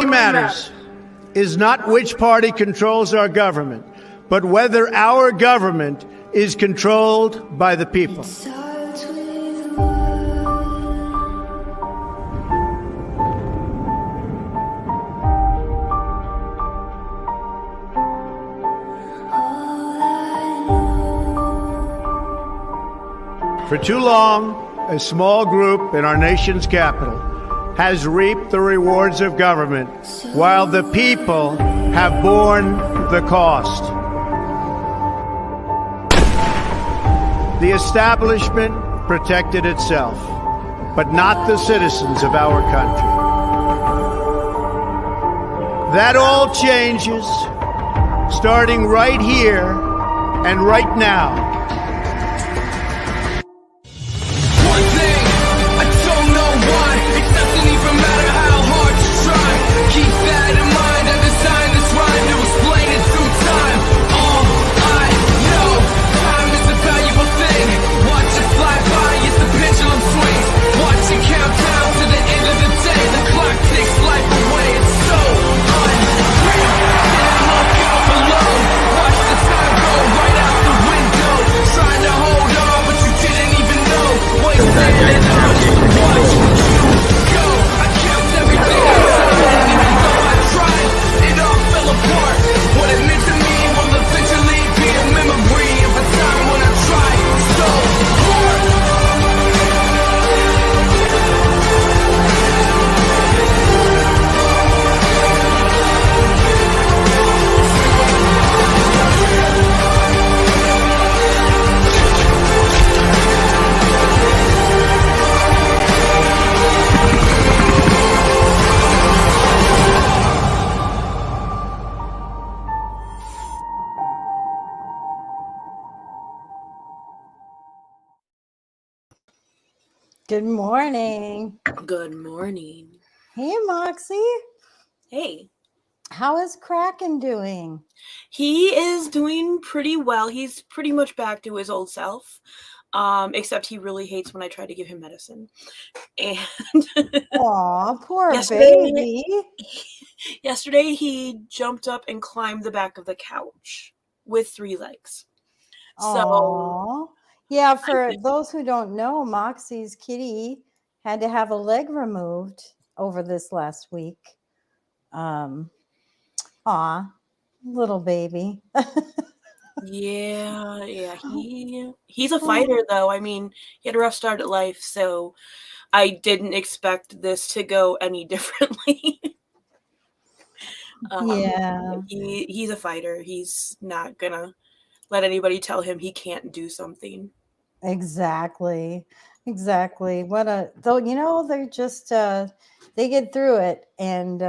matters is not which party controls our government, but whether our government is controlled by the people. For too long, a small group in our nation's capital has reaped the rewards of government while the people have borne the cost. The establishment protected itself, but not the citizens of our country. That all changes starting right here and right now. Good morning. Good morning. Hey, Moxie. Hey. How is Kraken doing? He is doing pretty well. He's pretty much back to his old self, except he really hates when I try to give him medicine. And aw, poor baby. Yesterday, he jumped up and climbed the back of the couch with 3 legs. So, yeah, for those who don't know, Moxie's kitty had to have a leg removed over this last week. Little baby. Yeah. He's a fighter, though. I mean, he had a rough start at life, so I didn't expect this to go any differently. He's a fighter. He's not gonna let anybody tell him he can't do something. Exactly. They're just they get through it, and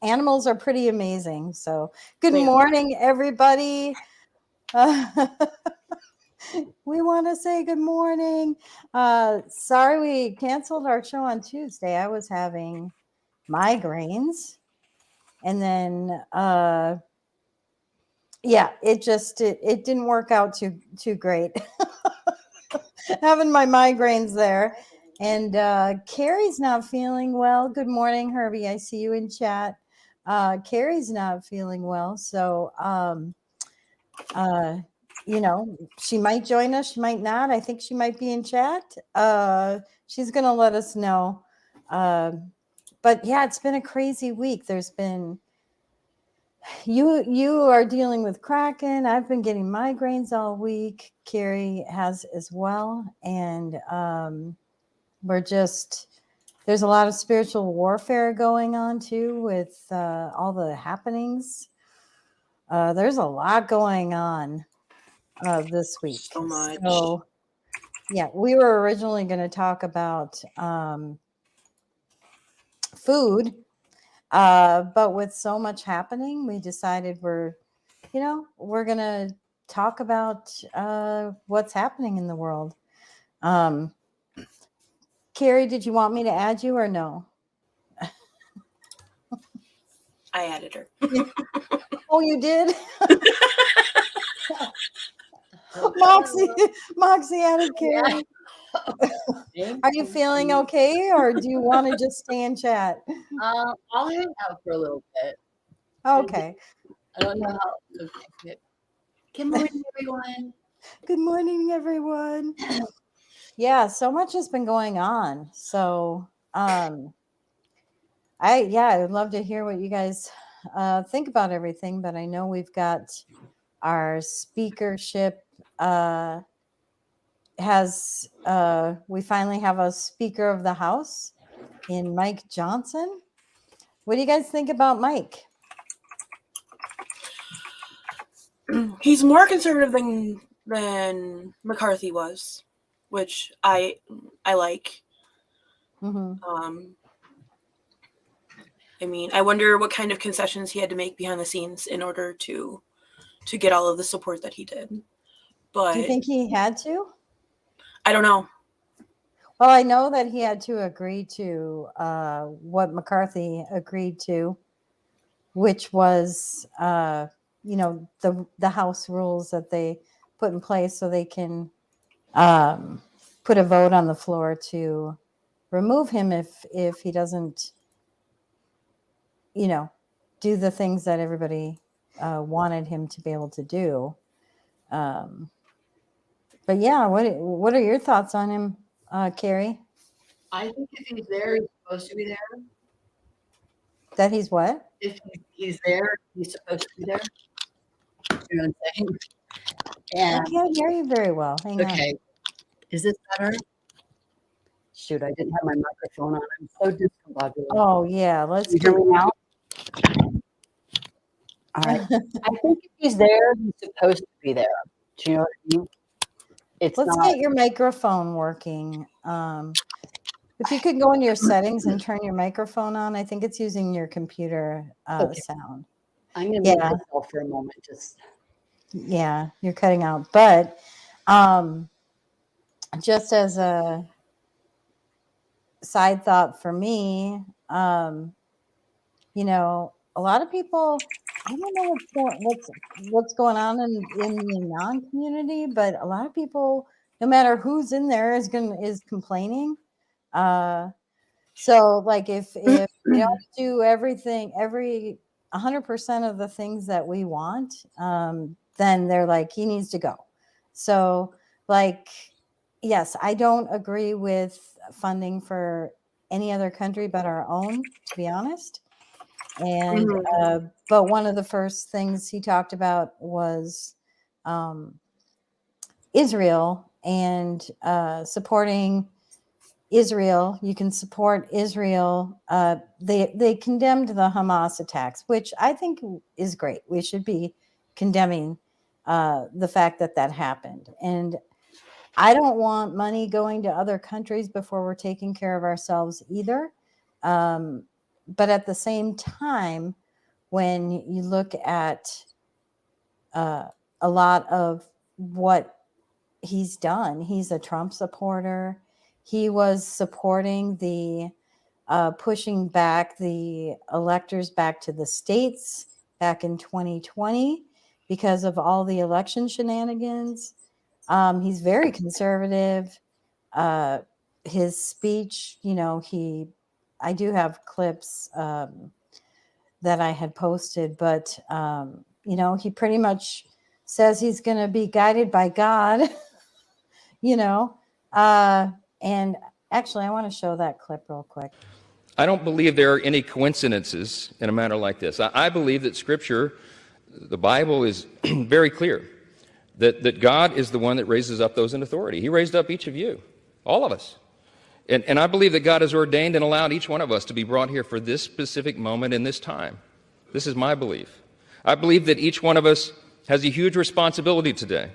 animals are pretty amazing. So good morning, everybody. We want to say good morning. Sorry we canceled our show on Tuesday. I was having migraines, and then it didn't work out too great. Having my migraines there. And Carrie's not feeling well. Good morning, Herbie. I see you in chat. Carrie's not feeling well. So, she might join us. She might not. I think she might be in chat. She's going to let us know. But yeah, it's been a crazy week. There's been, you are dealing with Kraken. I've been getting migraines all week. Carrie has as well. And, there's a lot of spiritual warfare going on too with all the happenings. There's a lot going on this week. So much. So, yeah, we were originally going to talk about food, but with so much happening, we decided we're going to talk about what's happening in the world. Carrie, did you want me to add you or no? I added her. Oh, you did? Moxie added Carrie. Are you feeling okay, or do you want to just stay in chat? I'll hang out for a little bit. Okay. I don't know how. Okay. Good morning, everyone. Good morning, everyone. Yeah, so much has been going on. So, I would love to hear what you guys think about everything. But I know we've got our speakership we finally have a Speaker of the House in Mike Johnson. What do you guys think about Mike? He's more conservative than McCarthy was, which I like. Mm-hmm. I mean, I wonder what kind of concessions he had to make behind the scenes in order to get all of the support that he did. But Do you think he had to? I don't know. Well, I know that he had to agree to what McCarthy agreed to, which was, the House rules that they put in place so they can put a vote on the floor to remove him if he doesn't, do the things that everybody wanted him to be able to do. But yeah, what are your thoughts on him, Carrie? I think if he's there, he's supposed to be there. That he's what? If he's there, he's supposed to be there. You know what I'm saying? I can't hear you very well. Hang on. Okay. Is this better? Shoot, I didn't have my microphone on. I'm so discombobulated. Oh yeah, let's Can you hear me now? All right. I think if he's there, he's supposed to be there. Do you know what I mean? Let's get your microphone working. If you could go in your settings and turn your microphone on, I think it's using your computer sound. I'm going to mute myself for a moment. Yeah, you're cutting out. But just as a side thought for me, a lot of people, I don't know what's going on in the non-community, but a lot of people, no matter who's in there, is complaining. So like if we don't do everything, 100% of the things that we want, then they're like, he needs to go. So like, yes, I don't agree with funding for any other country but our own, to be honest. And but one of the first things he talked about was Israel and supporting Israel. You can support Israel. They condemned the Hamas attacks, which I think is great. We should be condemning the fact that happened. And I don't want money going to other countries before we're taking care of ourselves either. But at the same time, when you look at a lot of what he's done, he's a Trump supporter. He was supporting the pushing back the electors back to the states back in 2020 because of all the election shenanigans. He's very conservative. His speech, I do have clips that I had posted, but he pretty much says he's going to be guided by God, and actually I want to show that clip real quick. I don't believe there are any coincidences in a matter like this. I believe that Scripture, the Bible, is very clear that God is the one that raises up those in authority. He raised up each of you, all of us. And I believe that God has ordained and allowed each one of us to be brought here for this specific moment in this time. This is my belief. I believe that each one of us has a huge responsibility today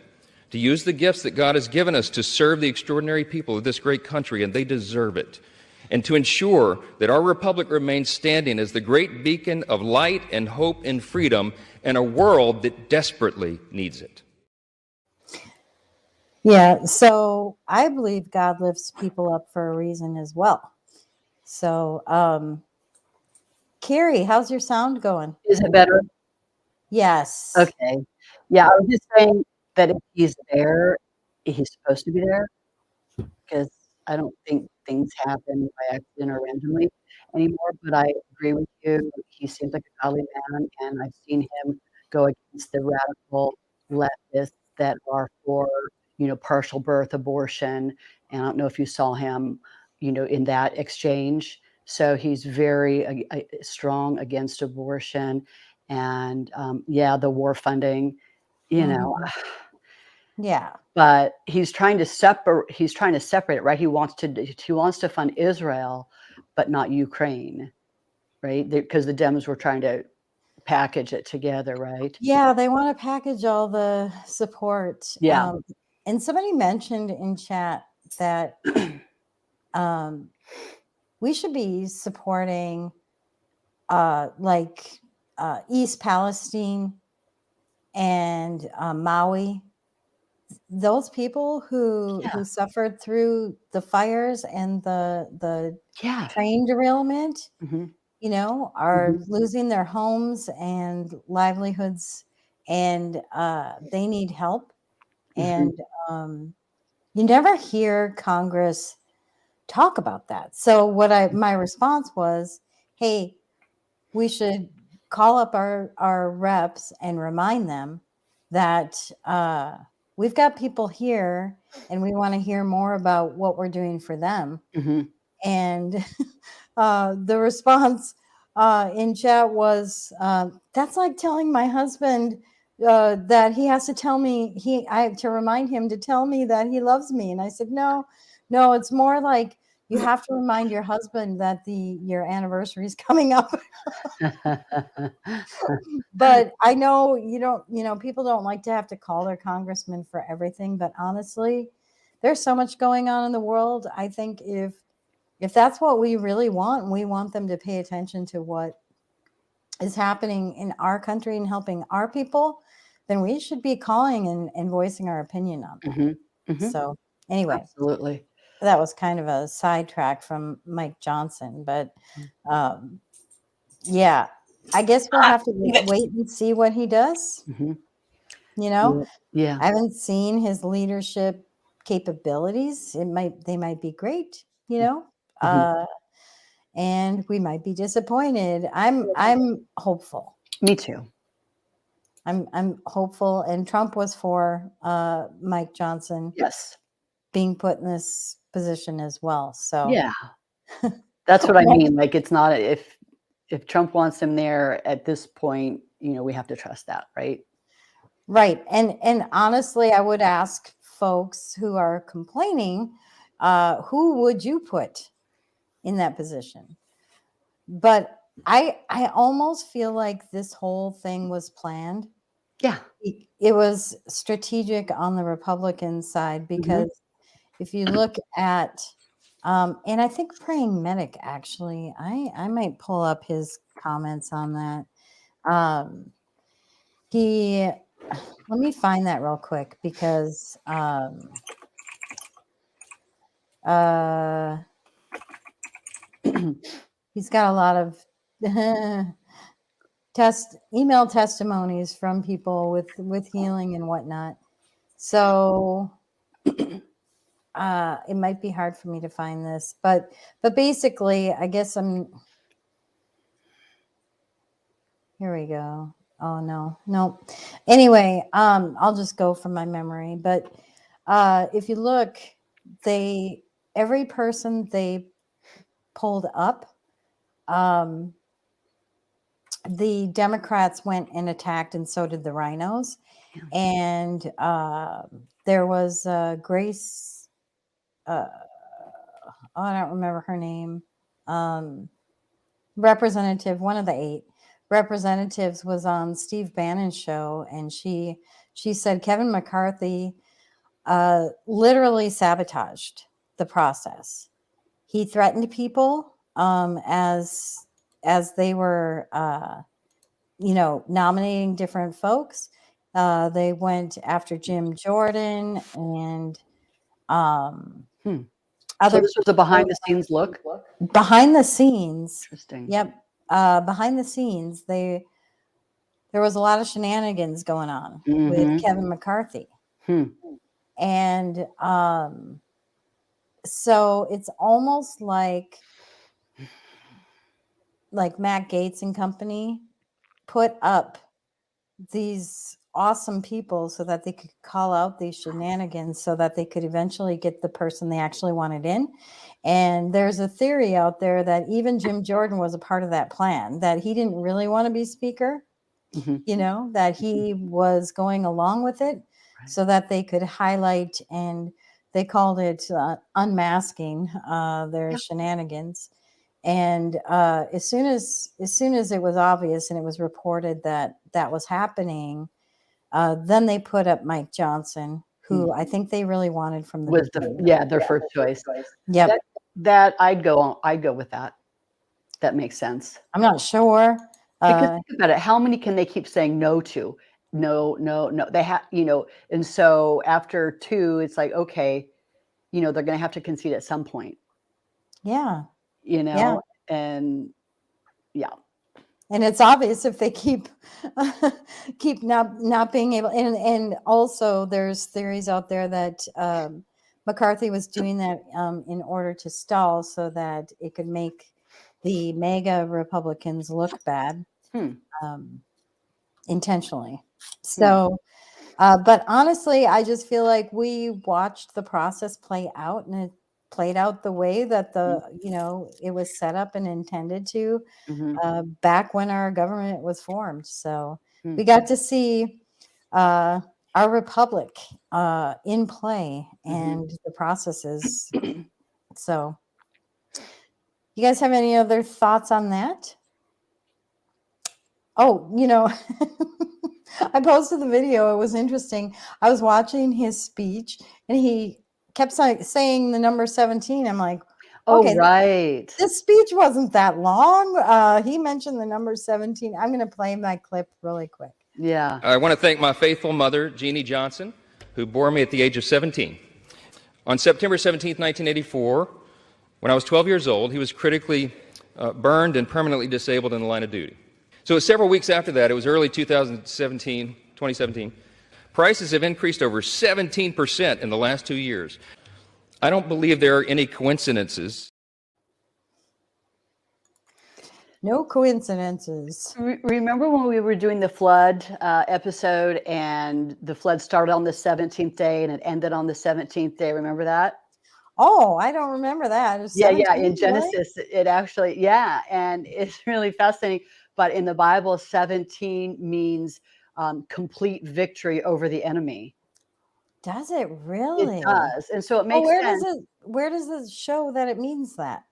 to use the gifts that God has given us to serve the extraordinary people of this great country, and they deserve it, and to ensure that our republic remains standing as the great beacon of light and hope and freedom in a world that desperately needs it. Yeah, so I believe God lifts people up for a reason as well. So, Carrie, how's your sound going? Is it better? Yes. Okay. Yeah, I was just saying that if he's there, he's supposed to be there, because I don't think things happen by accident or randomly anymore. But I agree with you. He seems like a godly man, and I've seen him go against the radical leftists that are for, partial birth abortion. And I don't know if you saw him, in that exchange. So he's very strong against abortion, and yeah, the war funding, you know. Mhm. Yeah. But he's trying to separate it, right? He wants to fund Israel, but not Ukraine, right? Because the Dems were trying to package it together, right? Yeah, they want to package all the support. Yeah. And somebody mentioned in chat that um, we should be supporting like East Palestine and Maui. Those people who Yeah. suffered through the fires and the Yeah. train derailment, Mhm. are Mhm. losing their homes and livelihoods, and they need help. Mhm. And you never hear Congress talk about that. So my response was, hey, we should call up our reps and remind them that we've got people here and we want to hear more about what we're doing for them. Mhm. And the response in chat was, "That's like telling my husband that he has to tell me I have to remind him to tell me that he loves me." And I said, "No, no, it's more like you have to remind your husband that your anniversary is coming up." But I know people don't like to have to call their congressman for everything. But honestly, there's so much going on in the world. I think if that's what we really want, and we want them to pay attention to what is happening in our country and helping our people, then we should be calling and voicing our opinion on that. Mhm. Mhm. So anyway, Absolutely. that was kind of a sidetrack from Mike Johnson, but um, yeah, I guess we'll have to wait and see what he does. Mhm. You know, Yeah. I haven't seen his leadership capabilities. They might be great, Mhm. and we might be disappointed. I'm hopeful. Me too. I'm hopeful. And Trump was for Mike Johnson Yes. being put in this position as well. So Yeah. That's what I mean. Like, it's not if Trump wants him there at this point, we have to trust that, right? right. And honestly, I would ask folks who are complaining, who would you put in that position? But I almost feel like this whole thing was planned. Yeah. It was strategic on the Republican side, Mhm. because if you look at and I think Praying Medic, actually, I might pull up his comments on that. He Let me find that real quick, because uh he's got a lot of email testimonies from people with healing and whatnot. So it might be hard for me to find this, but basically, I guess here we go. Oh no. Anyway, I'll just go from my memory. But if you look, every person they pulled up, um, the Democrats went and attacked, and so did the rhinos. Yeah. And there was Grace. I don't remember her name. Representative, one of the 8 representatives, was on Steve Bannon's show, and she said Kevin McCarthy literally sabotaged the process. He threatened people as they were nominating different folks. They went after Jim Jordan and Hmm. So other this was a behind the scenes look? behind the scenes. Interesting. Yep. Behind the scenes, there was a lot of shenanigans going on with Mhm. Kevin McCarthy. Hmm. And so it's almost like Matt Gaetz and company put up these awesome people so that they could call out these shenanigans so that they could eventually get the person they actually wanted in. And there's a theory out there that even Jim Jordan was a part of that plan, that he didn't really want to be speaker, that he was going along with it so that they could highlight, and they called it unmasking their shenanigans. And as soon as it was obvious and it was reported that that was happening, then they put up Mike Johnson, who I think they really wanted from the Was beginning. their first choice. Yep. That I'd go with that. That makes sense. I'm not sure. Because think about it, how many can they keep saying no to? No. They have, and so after 2, it's like, okay, they're going to have to concede at some point. Yeah. And yeah. And it's obvious if they keep not being able, and also there's theories out there that McCarthy was doing that in order to stall so that it could make the MAGA Republicans look bad intentionally. So, but honestly, I just feel like we watched the process play out, and it played out the way that it was set up and intended to back when our government was formed. So we got to see our republic in play and the processes. So you guys have any other thoughts on that? Oh, I posted the video. It was interesting. I was watching his speech and he kept saying the number 17. I'm like, okay, right. This speech wasn't that long. He mentioned the number 17. I'm going to play my clip really quick. Yeah. I want to thank my faithful mother, Jeannie Johnson, who bore me at the age of 17. On September 17, 1984, when I was 12 years old, he was critically burned and permanently disabled in the line of duty. So several weeks after that, it was early 2017, prices have increased over 17% in the last 2 years. I don't believe there are any coincidences. No coincidences. Remember when we were doing the flood episode, and the flood started on the 17th day and it ended on the 17th day? Remember that? Oh, I don't remember that. Yeah. In Genesis, it actually, and it's really fascinating. But in the Bible, 17 means complete victory over the enemy. Does it really? It does. And so it makes sense. Where does it show that it means that?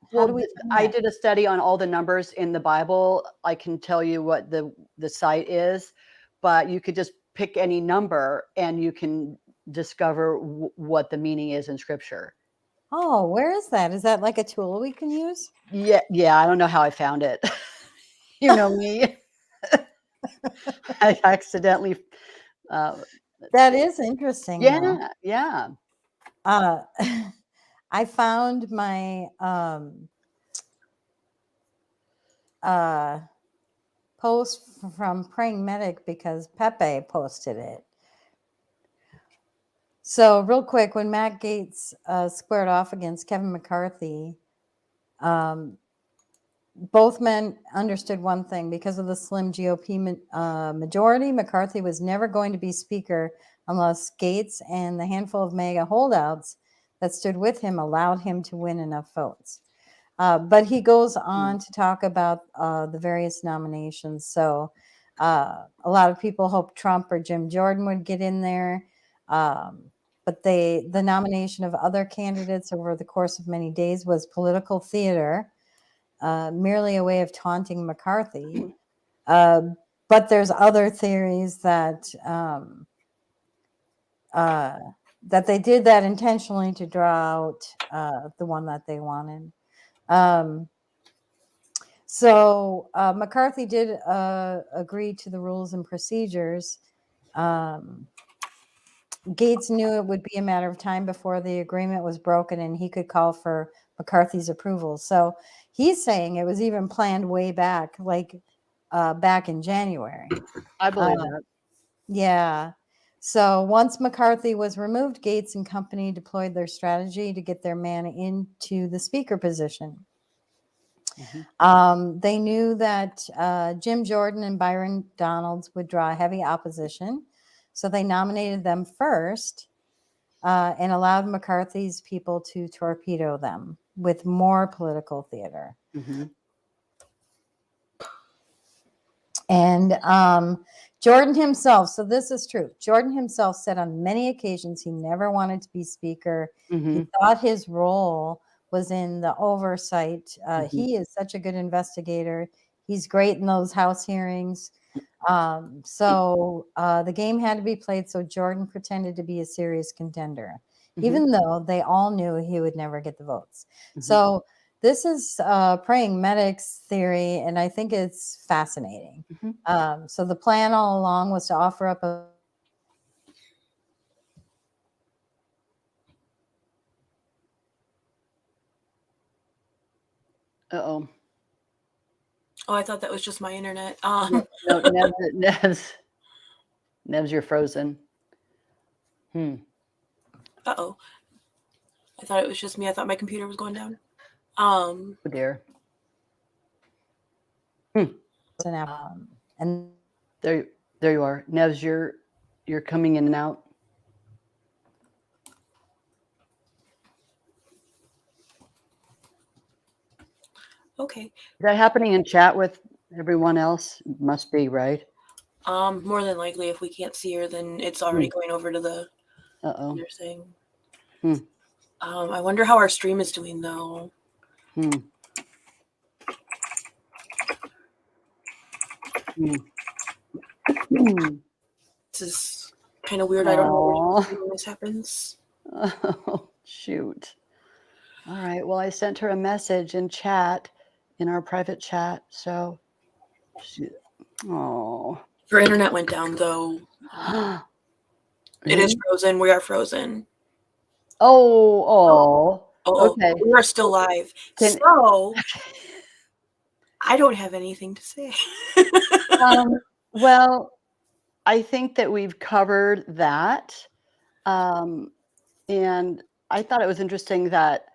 I did a study on all the numbers in the Bible. I can tell you what the site is, but you could just pick any number and you can discover what the meaning is in Scripture. Oh, where is that? Is that like a tool we can use? Yeah. I don't know how I found it. You know me. I accidentally. That is interesting. Yeah. I found my post from Praying Medic because Pepe posted it. So real quick, when Matt Gaetz squared off against Kevin McCarthy, both men understood one thing: because of the slim GOP majority, McCarthy was never going to be speaker unless Gaetz and the handful of MAGA holdouts that stood with him allowed him to win enough votes. But he goes on to talk about the various nominations. So a lot of people hoped Trump or Jim Jordan would get in there. But the nomination of other candidates over the course of many days was political theater, merely a way of taunting McCarthy. But there's other theories that that they did that intentionally to draw out the one that they wanted. So McCarthy did agree to the rules and procedures. Gaetz knew it would be a matter of time before the agreement was broken and he could call for McCarthy's approval. So he's saying it was even planned way back, like back in January. I believe that. Yeah. So once McCarthy was removed, Gates and company deployed their strategy to get their man into the speaker position. They knew that Jim Jordan and Byron Donalds would draw heavy opposition, so they nominated them first and allowed McCarthy's people to torpedo them with more political theater. And Jordan himself, so this is true. Jordan himself said on many occasions he never wanted to be speaker. He thought his role was in the oversight. He is such a good investigator. He's great in those House hearings. So the game had to be played. So Jordan pretended to be a serious contender, even though they all knew he would never get the votes. So this is praying medics theory, and I think it's fascinating. So the plan all along was to offer up a Uh-oh. Oh, I thought that was just my internet. No, Nevs, you're frozen. Uh-oh. I thought it was just me. I thought my computer was going down. Oh dear. and There you are. Nevs, you're coming in and out. Okay. Is that happening in chat with everyone else? Must be, right? More than likely, if we can't see her, then it's already going over to the other thing. I wonder how our stream is doing, though. This is kind of weird. I don't know when this happens. Oh, shoot. All right. Well, I sent her a message in chat, in our private chat. So, Her internet went down, though. It is frozen. We are frozen. Okay. We are still live. So, I don't have anything to say. Well, I think that we've covered that. And I thought it was interesting that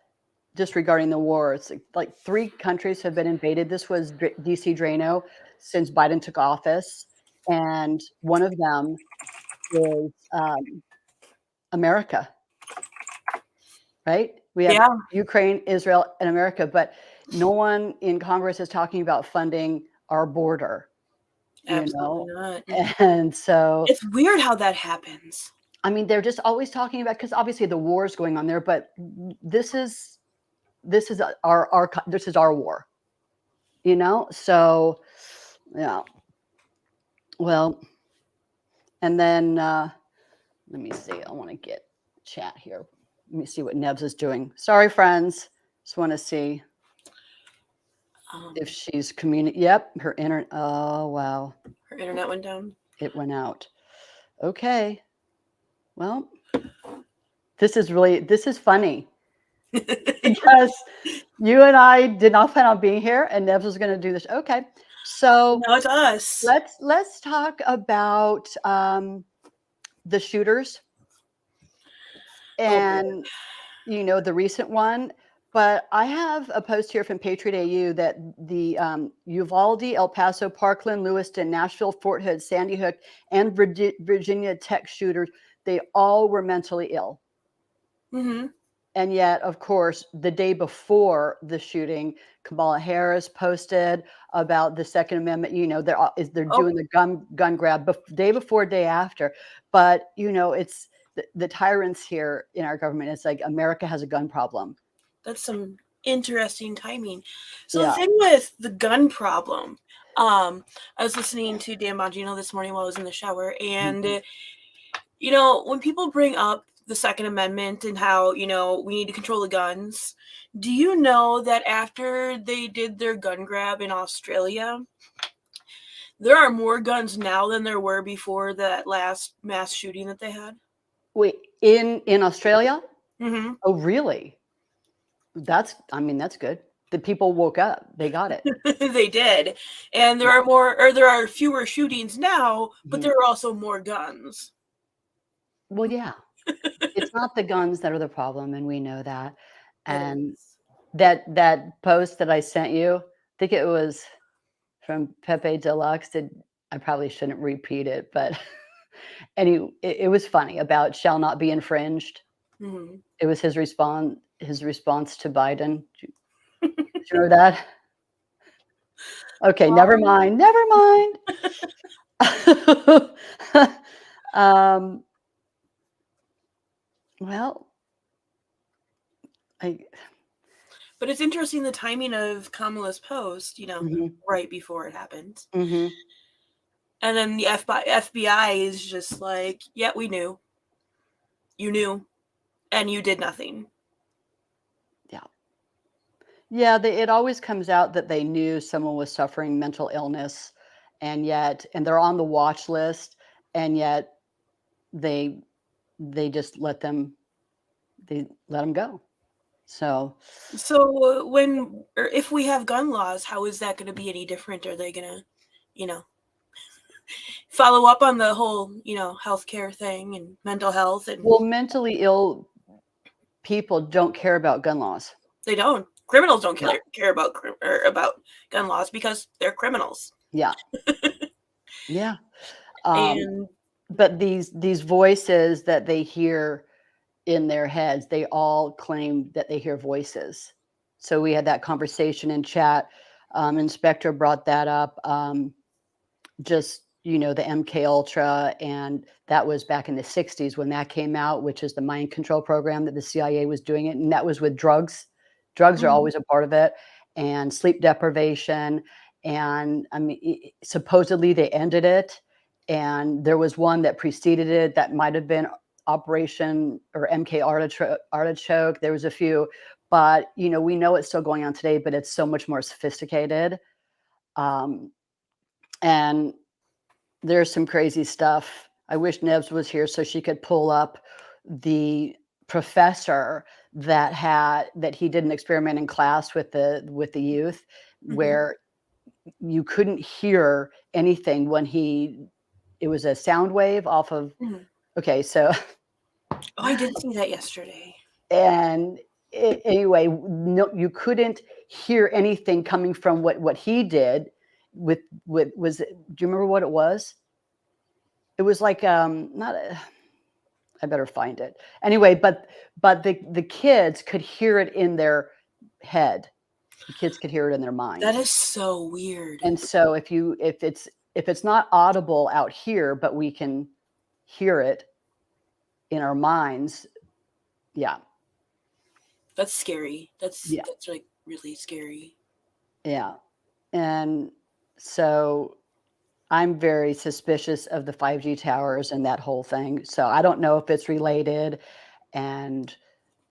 just regarding the war, it's like 3 countries have been invaded. This was DC Drano since Biden took office. And one of them is America, right? We have Ukraine, Israel, and America, but no one in Congress is talking about funding our border. Absolutely not. And so it's weird how that happens. I mean, they're just always talking about, because obviously the war is going on there, but this is our war, So, yeah. Well, and then let me see. I want to get chat here. Let me see what Nebs is doing. Sorry, friends. Just want to see if she's communicating. Yep, her internet. Oh, wow. Her internet went down. It went out. Okay. Well, this is funny because you and I did not plan on being here, and Nebs was going to do this. Okay. So now it's us. Let's talk about the shooters and the recent one. But I have a post here from Patriot AU that the Uvalde, El Paso, Parkland, Lewiston, Nashville, Fort Hood, Sandy Hook, and Virginia Tech shooters, they all were mentally ill. And yet, of course, the day before the shooting, Kamala Harris posted about the Second Amendment. They're doing the gun grab day before, day after. But it's the tyrants here in our government. It's like America has a gun problem. That's some interesting timing. So the thing with the gun problem, I was listening to Dan Bongino this morning while I was in the shower, and when people bring up the Second Amendment and how, we need to control the guns. Do you know that after they did their gun grab in Australia, there are more guns now than there were before that last mass shooting that they had? Wait, in Australia? Mm-hmm. Oh, really? That's good. The people woke up. They got it. They did. And there are fewer shootings now, but there are also more guns. Well, yeah, it's not the guns that are the problem, and we know that. And that post that I sent you, I think it was from Pepe Deluxe. I probably shouldn't repeat it, but it was funny about shall not be infringed. Mhm. It was his response to Biden. Do you remember that? Okay, never mind. Never mind. um, well, I But it's interesting the timing of Kamala's post, right before it happened. mhm. And then the FBI is just like, yeah, we knew. You knew. And you did nothing. Yeah. Yeah, it always comes out that they knew someone was suffering mental illness, and they're on the watch list, and yet they just let them go. So if we have gun laws, how is that going to be any different? Are they going to, follow up on the whole, healthcare thing and mental health? And well, mentally ill people don't care about gun laws. They don't. Criminals don't care about gun laws because they're criminals. Yeah. Yeah. And but these voices that they hear in their heads, they all claim that they hear voices. So we had that conversation in chat. Inspector brought that up. Just the MK Ultra, and that was back in the 60s when that came out, which is the mind control program that the CIA was doing it, and that was with drugs. Drugs are always a part of it, and sleep deprivation. And I mean, supposedly they ended it, and there was one that preceded it that might have been Operation or MK Artichoke. There was a few, but we know it's still going on today, but it's so much more sophisticated. And there's some crazy stuff. I wish Nebs was here so she could pull up the professor that he did an experiment in class with the youth, where you couldn't hear anything when it was a sound wave off of. Okay, so I did see that yesterday. And anyway, no, you couldn't hear anything coming from what he did with was. Do you remember what it was? It was like not a. I better find it anyway. But the kids could hear it in their head. The kids could hear it in their mind. That is so weird. And so if it's not audible out here, but we can hear it in our minds, yeah. That's scary. That's like really scary. Yeah. And so I'm very suspicious of the 5G towers and that whole thing. So I don't know if it's related, and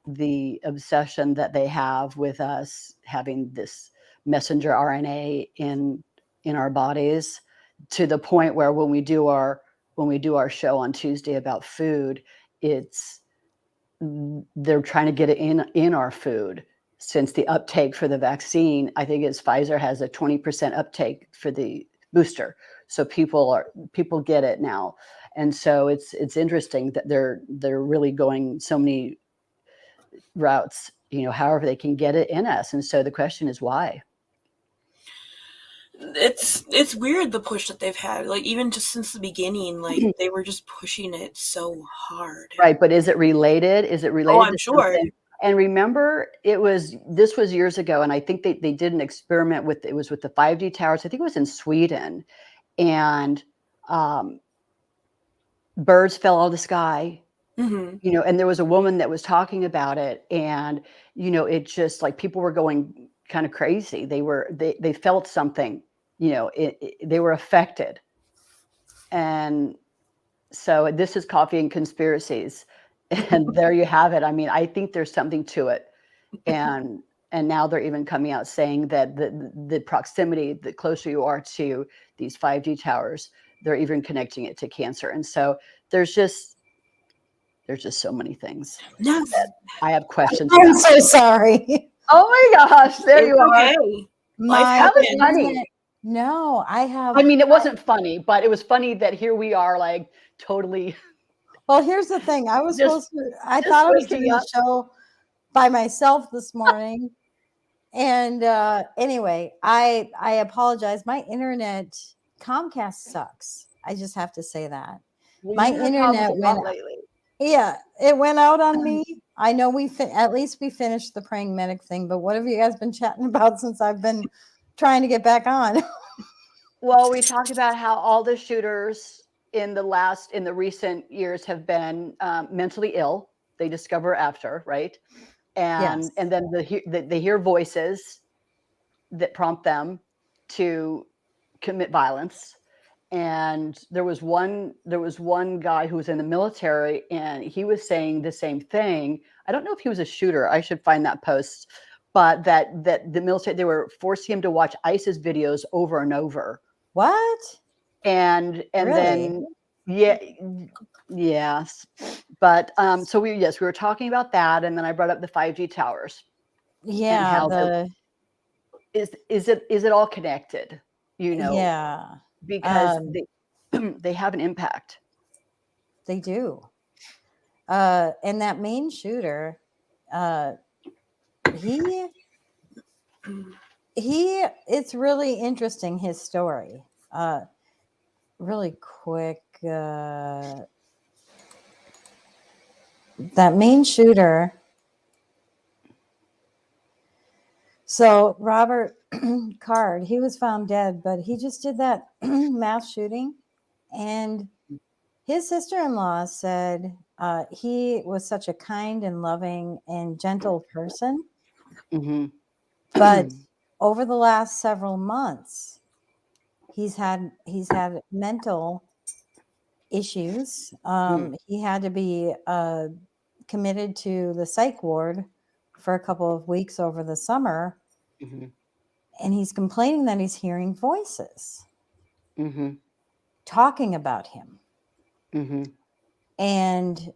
the obsession that they have with us having this messenger RNA in our bodies, to the point where when we do our show on Tuesday about food, they're trying to get it in our food, since the uptake for the vaccine, I think it's Pfizer has a 20% uptake for the booster. So people get it now. And so it's interesting that they're really going so many routes, however they can get it in us. And so the question is why? It's weird, the push that they've had, like even just since the beginning, like they were just pushing it so hard. Right, but is it related? Oh, I'm sure. Something? And remember, this was years ago, and I think they did an experiment with the 5G towers. I think it was in Sweden, and birds fell out of the sky. And there was a woman that was talking about it, and it just, like, people were going kind of crazy. They felt something, they were affected. And so this is Coffee and Conspiracies, and there you have it. I mean, I think there's something to it, and now they're even coming out saying that the proximity, the closer you are to these 5G towers, they're even connecting it to cancer. And so there's just so many things. No, I have questions. I'm so sorry. Oh my gosh, there you are. Okay. That was funny. No, I have. I mean, it wasn't funny, but it was funny that here we are, like, totally Well, here's the thing. I was Just- I just thought I was waking doing the up. show by myself this morning. And anyway, I apologize. My internet, Comcast sucks. I just have to say that. Well, My you've had problems internet a lot went lately. Yeah, it went out on me. I know at least we finished the praying medic thing, but what have you guys been chatting about since I've been trying to get back on? Well, we talked about how all the shooters in the recent years have been mentally ill. They discover after, right? Yes. And then they hear voices that prompt them to commit violence. And there was one guy who was in the military, and he was saying the same thing. I don't know if he was a shooter. I should find that post. But that the military, they were forcing him to watch ISIS videos over and over. What? And Really? then yes. But so we were talking about that, and then I brought up the 5G towers. Yeah, and how is it all connected? yeah, Because they have an impact. they do. And that main shooter, he it's really interesting, his story. Really quick, that main shooter. So Robert Card, he was found dead, but he just did that mass shooting, and his sister-in-law said he was such a kind and loving and gentle person. Mm-hmm. But over the last several months, he's had mental issues. He had to be committed to the psych ward for a couple of weeks over the summer. Mm-hmm. And he's complaining that he's hearing voices Mm-hmm. talking about him. Mm-hmm. And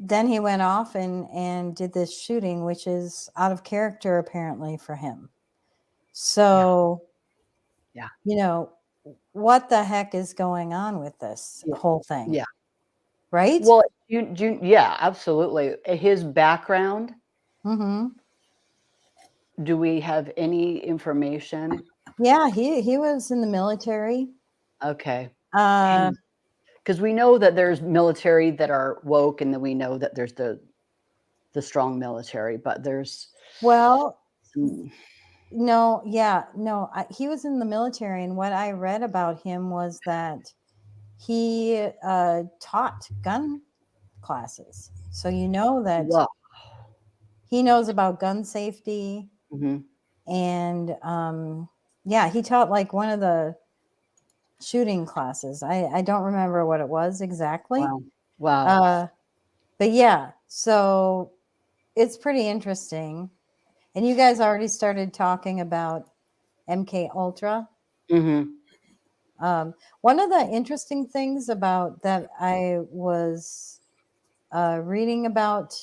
then he went off and did this shooting, which is out of character apparently for him. So, yeah. What the heck is going on with this whole thing? Yeah. Right? Well, yeah, absolutely. His background. Mm-hmm. Do we have any information? Yeah, he was in the military. Okay. Because we know that there's military that are woke, and then we know that there's the strong military, but there's he was in the military, and what I read about him was that he taught gun classes. So that he knows about gun safety. Mm-hmm. And he taught like one of the shooting classes. I don't remember what it was exactly. Wow. But yeah, so it's pretty interesting. And you guys already started talking about MK Ultra. Mm-hmm. One of the interesting things about that I was reading about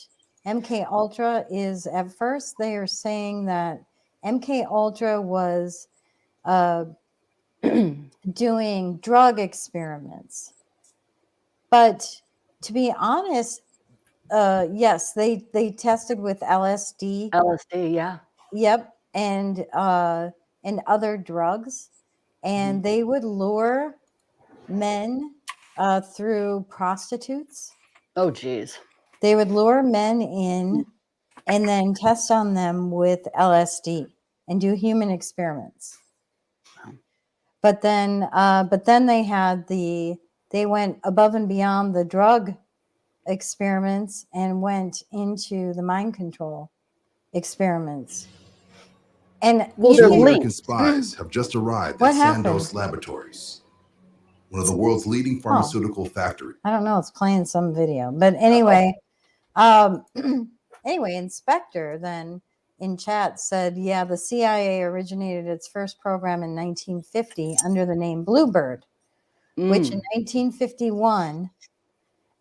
MK Ultra is at first they are saying that MK Ultra was doing drug experiments. But to be honest, yes, they tested with LSD. LSD, yeah. Yep, and other drugs, and they would lure men through prostitutes. Oh, geez. They would lure men in and then test on them with LSD and do human experiments. But then they went above and beyond the drug experiments and went into the mind control experiments. And American spies have just arrived at Sandoz happened? Laboratories, one of the world's leading pharmaceutical factories. I don't know. It's playing some video, but anyway, Inspector then in chat said, yeah, the CIA originated its first program in 1950 under the name Bluebird, which in 1951,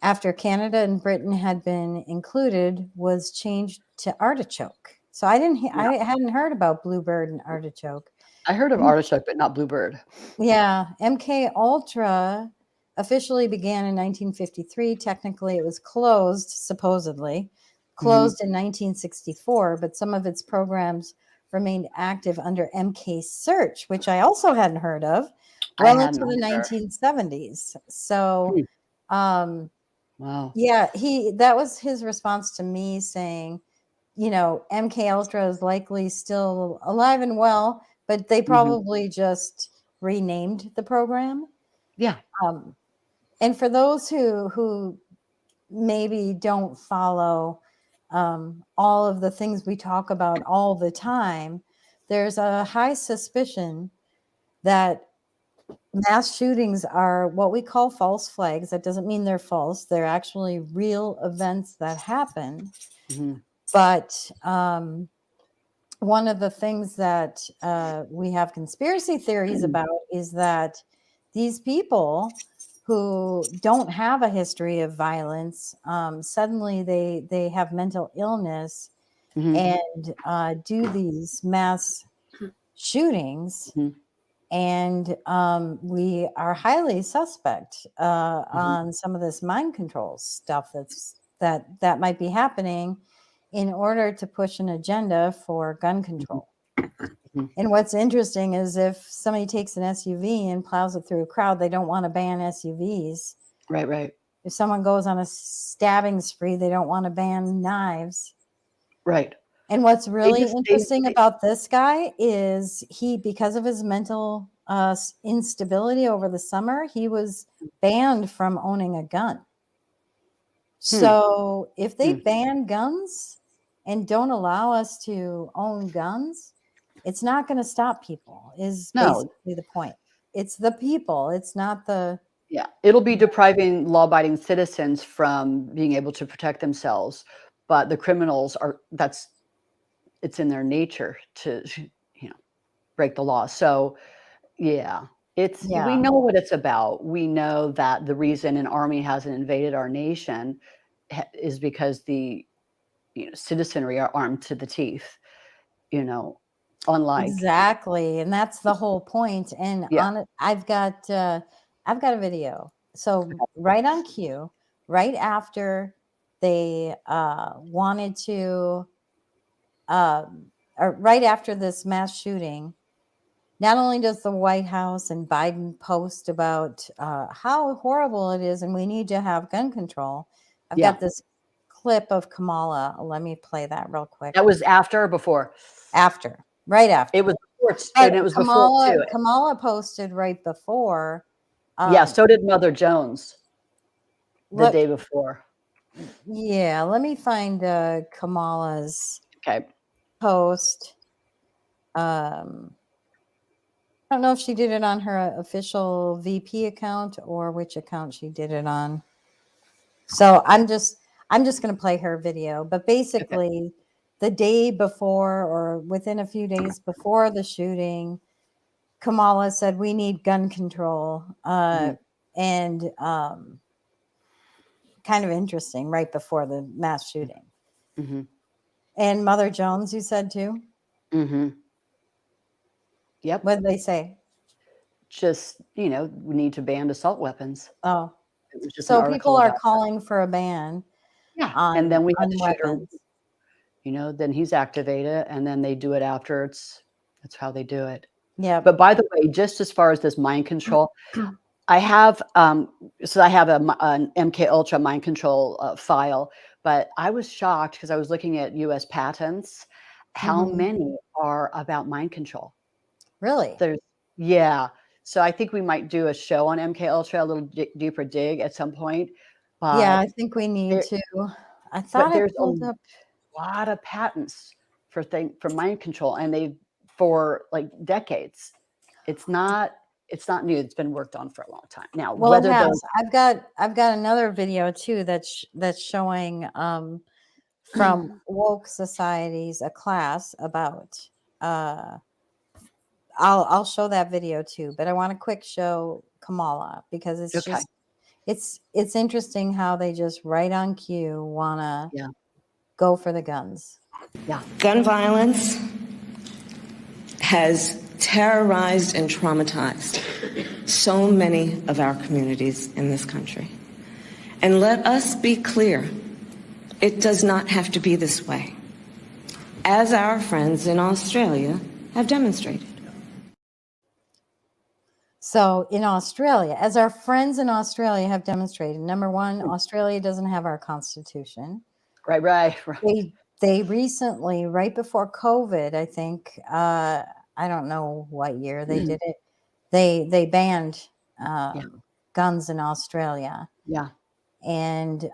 after Canada and Britain had been included, was changed to Artichoke. So I hadn't heard about Bluebird and Artichoke. I heard of Artichoke, but not Bluebird. Yeah, MK Ultra officially began in 1953. Technically, it was closed, supposedly, closed in 1964, but some of its programs remained active under MK Search, which I also hadn't heard of, well into the 1970s. So, wow. Yeah, that was his response to me saying, MK Ultra is likely still alive and well, but they probably just renamed the program. Yeah. And for those who maybe don't follow all of the things we talk about all the time, there's a high suspicion that mass shootings are what we call false flags. That doesn't mean they're false. They're actually real events that happen. But one of the things that we have conspiracy theories about is that these people who don't have a history of violence, suddenly they have mental illness and do these mass shootings. And we are highly suspect on some of this mind control stuff that might be happening in order to push an agenda for gun control. And what's interesting is if somebody takes an SUV and plows it through a crowd, they don't want to ban SUVs. Right. If someone goes on a stabbing spree, they don't want to ban knives. Right. And what's really interesting about this guy is because of his mental instability over the summer, he was banned from owning a gun. So if they ban guns and don't allow us to own guns, it's not going to stop people, is basically the point. It's the people. It's not the... Yeah, it'll be depriving law-abiding citizens from being able to protect themselves. But the criminals it's in their nature to, break the law. So, we know what it's about. We know that the reason an army hasn't invaded our nation is because the citizenry are armed to the teeth, unlike. Exactly. And that's the whole point. And on it, I've got a video. So right on cue, right after they wanted to, or right after this mass shooting, not only does the White House and Biden post about how horrible it is and we need to have gun control, I've got this clip of Kamala. Let me play that real quick. That was after or before? After. Right after. It was before, and it was before too. Kamala posted right before. So did Mother Jones the day before. Yeah, let me find Kamala's post. I don't know if she did it on her official VP account or which account she did it on. So I'm just going to play her video. But basically, the day before or within a few days before the shooting, Kamala said we need gun control. And kind of interesting, right before the mass shooting. And Mother Jones, you said too? Yep. What did they say? Just, we need to ban assault weapons. Oh. So people are calling for a ban. Yeah. And then we have the shooter, then he's activated, and then they do it after. That's how they do it. Yeah. But by the way, just as far as this mind control, I have an MK Ultra mind control file, but I was shocked because I was looking at U.S. patents, how many are about mind control. Really? So I think we might do a show on MK Ultra, a little deeper dig at some point. Yeah, I think we need to. I thought there's a lot of patents for mind control, and for like decades. It's not new. It's been worked on for a long time now. Well, it has. I've got another video too that's showing from woke societies a class about. I'll show that video too, but I want to quick show Kamala because it's just it's interesting how they just right on cue wanna go for the guns. Yeah, gun violence has terrorized and traumatized so many of our communities in this country. And let us be clear, it does not have to be this way, as our friends in Australia have demonstrated. So in Australia, as our friends in Australia have demonstrated, number one, Australia doesn't have our constitution. Right. They recently, right before COVID, I think, I don't know what year they did it, they banned guns in Australia. Yeah. And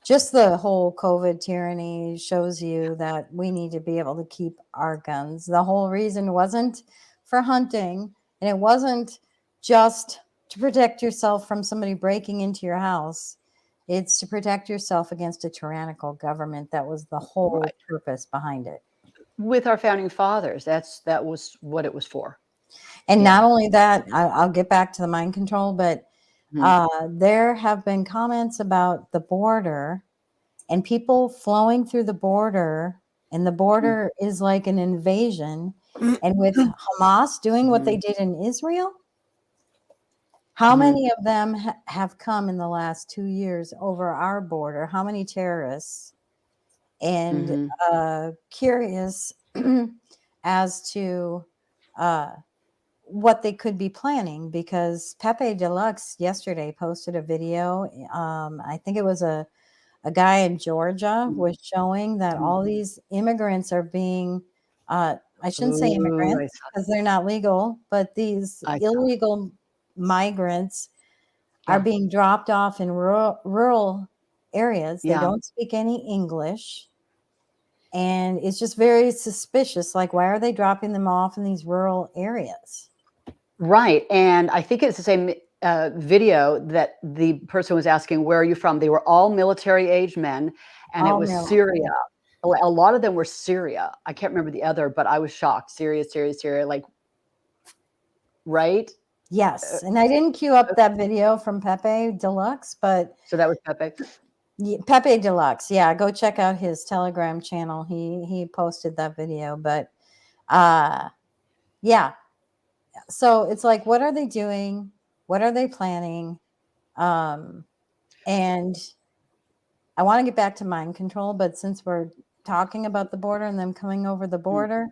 just the whole COVID tyranny shows you that we need to be able to keep our guns. The whole reason wasn't for hunting, and it wasn't just to protect yourself from somebody breaking into your house. It's to protect yourself against a tyrannical government. That was the whole purpose behind it. With our founding fathers, that was what it was for. And not only that, I'll get back to the mind control, but there have been comments about the border and people flowing through the border, and the border is like an invasion. And with Hamas doing what they did in Israel, how many of them have come in the last 2 years over our border? How many terrorists? And curious as to what they could be planning, because Pepe Deluxe yesterday posted a video. I think it was a guy in Georgia was showing that all these immigrants are being, I shouldn't say immigrants because they're not legal, but these illegal migrants are being dropped off in rural areas. They don't speak any English. And it's just very suspicious. Like, why are they dropping them off in these rural areas? Right. And I think it's the same video that the person was asking, where are you from? They were all military age men, and it was Syria. A lot of them were Syria. I can't remember the other, but I was shocked. Syria, like, right? Yes. And I didn't queue up that video from Pepe Deluxe, but. So that was Pepe? Pepe Deluxe. Yeah. Go check out his Telegram channel. He posted that video, but yeah. So it's like, what are they doing? What are they planning? And I want to get back to mind control, but since we're talking about the border and them coming over the border,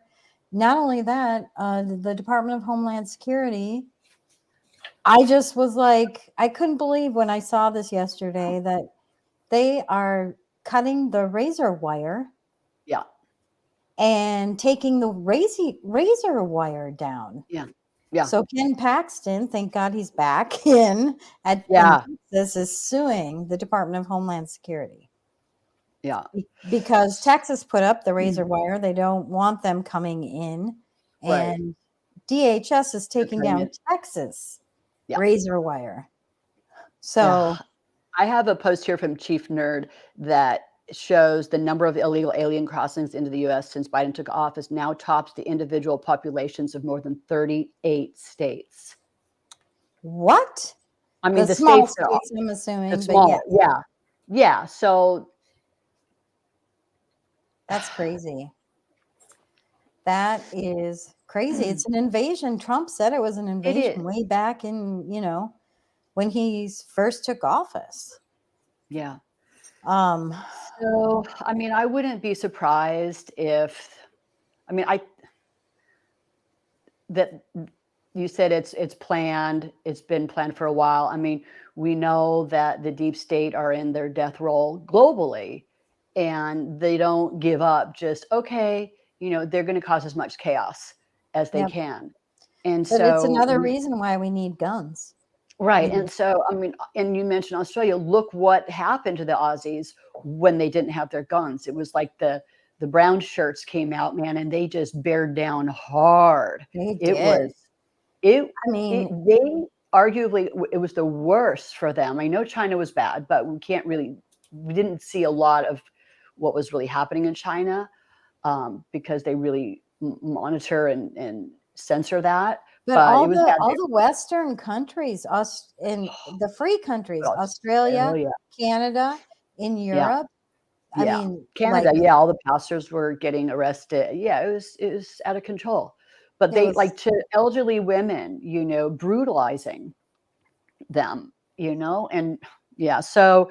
not only that, the Department of Homeland Security, I just was like, I couldn't believe when I saw this yesterday that they are cutting the razor wire. Yeah. And taking the razor wire down. Yeah. Yeah. So Ken Paxton, thank God he's back in Texas, is suing the Department of Homeland Security. Yeah. Because Texas put up the razor wire. They don't want them coming in. And DHS is taking down Texas razor wire. So I have a post here from Chief Nerd that shows the number of illegal alien crossings into the U.S. since Biden took office now tops the individual populations of more than 38 states. What? I mean, the small states, I'm assuming. The small, yeah. So that's crazy. That is crazy. It's an invasion. Trump said it was an invasion way back in, when he first took office. Yeah. So, I mean, I wouldn't be surprised if, that you said it's planned. It's been planned for a while. I mean, we know that the deep state are in their death roll globally, and they don't give up just, okay, they're going to cause as much chaos as they can. And but it's another reason why we need guns. Right. And so, I mean, and you mentioned Australia, look what happened to the Aussies when they didn't have their guns. It was like the brown shirts came out, man, and they just bared down hard. They arguably, it was the worst for them. I know China was bad, but we didn't see a lot of what was really happening in China because they really monitor and censor that. But all the Western countries, in the free countries, Australia, Canada, in Europe. I mean, Canada, all the pastors were getting arrested. Yeah, it was out of control. but they like to elderly women, brutalizing them, and yeah, so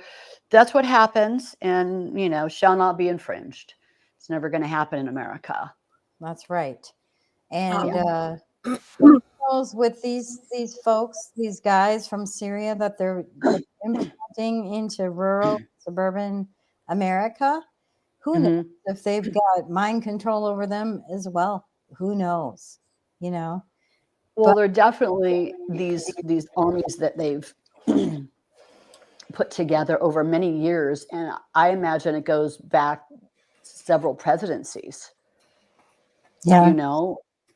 that's what happens, and shall not be infringed. It's never going to happen in America. That's right. And who knows with these folks, these guys from Syria that they're implanting into rural, suburban America? Who knows if they've got mind control over them as well? Who knows? Well, But there are definitely these armies that they've put together over many years, and I imagine it goes back several presidencies. yeah,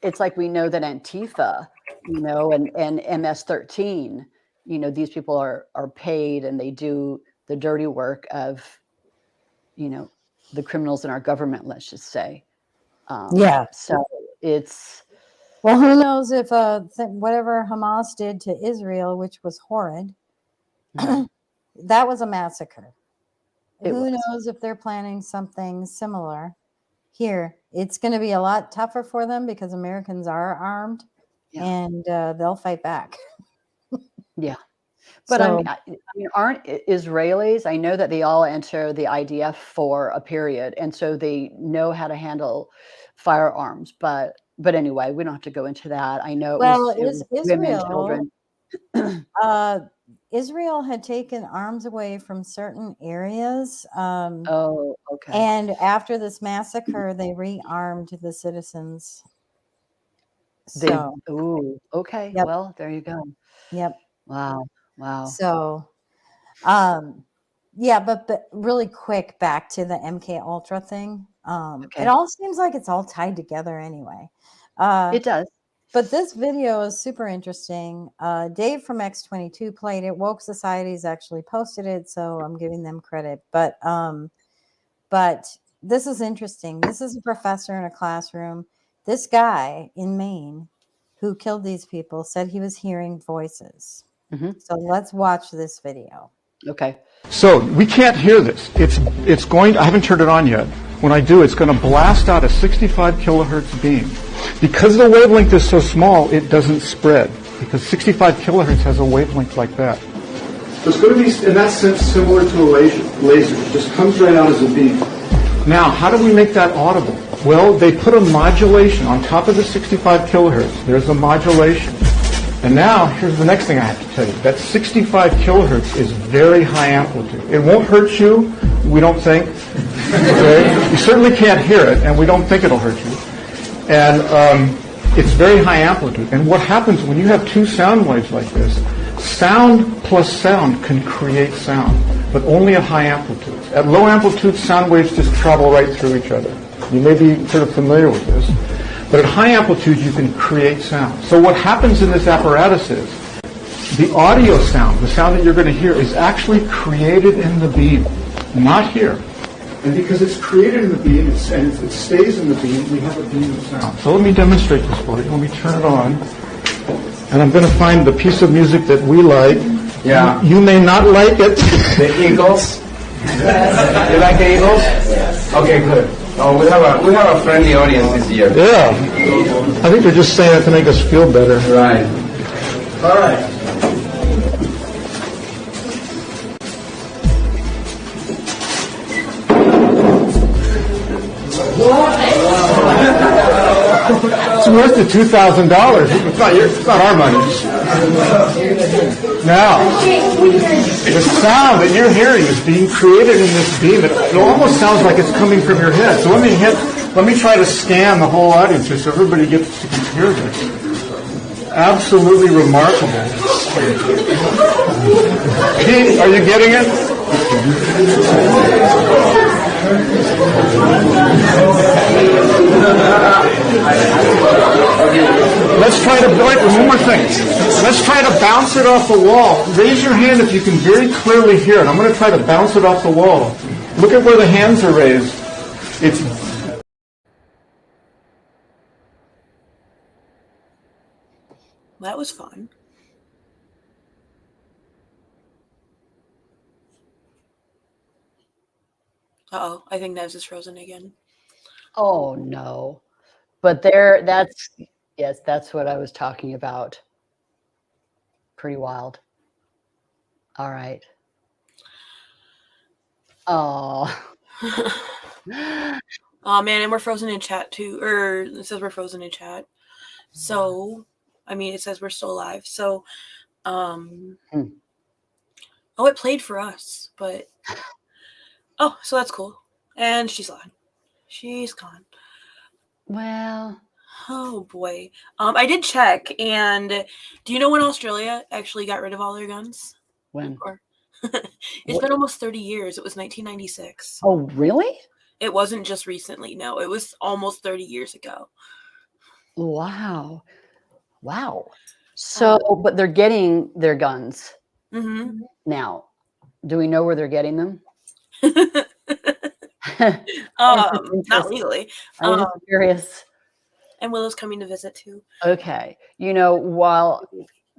It's like we know that Antifa, and MS-13, these people are paid and they do the dirty work of, the criminals in our government, let's just say. yeah. So it's, Well, who knows if whatever Hamas did to Israel, which was horrid, that was a massacre. Who knows if they're planning something similar here? It's going to be a lot tougher for them because Americans are armed, and they'll fight back. Yeah. But I mean, aren't Israelis? I know that they all enter the IDF for a period, and so they know how to handle firearms. But anyway, we don't have to go into that. I know it was women, children. Israel had taken arms away from certain areas. Oh, okay. And after this massacre, they rearmed the citizens. So, okay. Yep. Well, there you go. Yep. Wow. So, yeah, but really quick back to the MK Ultra thing. It all seems like it's all tied together anyway. It does. But this video is super interesting. Dave from X22 played it. Woke Society's actually posted it, so I'm giving them credit. But this is interesting. This is a professor in a classroom. This guy in Maine who killed these people said he was hearing voices. So let's watch this video. Okay. So we can't hear this. It's going. I haven't turned it on yet. When I do, it's going to blast out a 65 kilohertz beam. Because the wavelength is so small, it doesn't spread. Because 65 kilohertz has a wavelength like that. So it's going to be, in that sense, similar to a laser. It just comes right out as a beam. Now, how do we make that audible? Well, they put a modulation on top of the 65 kilohertz. There's a modulation. And now, here's the next thing I have to tell you. That 65 kilohertz is very high amplitude. It won't hurt you, we don't think. Okay? You certainly can't hear it, and we don't think it'll hurt you. And it's very high amplitude. And what happens when you have two sound waves like this, sound plus sound can create sound, but only at high amplitudes. At low amplitudes, sound waves just travel right through each other. You may be sort of familiar with this. But at high amplitudes, you can create sound. So what happens in this apparatus is the audio sound, the sound that you're going to hear, is actually created in the beam, not here. And because it's created in the beam and it stays in the beam, we have a beam of sound. So let me demonstrate this for you. Let me turn it on. And I'm going to find the piece of music that we like. Yeah. You may not like it. The Eagles? You like the Eagles? Okay, good. Oh, we have a friendly audience this year. Yeah. I think they're just saying it to make us feel better. Right. All right. It's worth the $2,000. It's not our money. Now, the sound that you're hearing is being created in this beam. It almost sounds like it's coming from your head. So let me try to scan the whole audience here so everybody gets to hear this. Absolutely remarkable. Pete, are you getting it? Let's try to, one more thing. Let's try to bounce it off the wall. Raise your hand if you can very clearly hear it. I'm going to try to bounce it off the wall. Look at where the hands are raised. That was fun. Uh-oh, I think Nev's is frozen again. Oh no. But that's Yes, that's what I was talking about. Pretty wild. All right. Oh. Oh man, and we're frozen in chat too. Or it says we're frozen in chat. So, I mean, it says we're still alive. So, oh, it played for us, but oh, so that's cool. And she's gone. She's gone. Well, oh boy. I did check, and do you know when Australia actually got rid of all their guns? When? Or it's been almost 30 years. It was 1996. Oh, really? It wasn't just recently. No, it was almost 30 years ago. Wow. Wow. So, but they're getting their guns now. Do we know where they're getting them? Not legally. I'm just curious. And Willow's coming to visit too. Okay. You know, while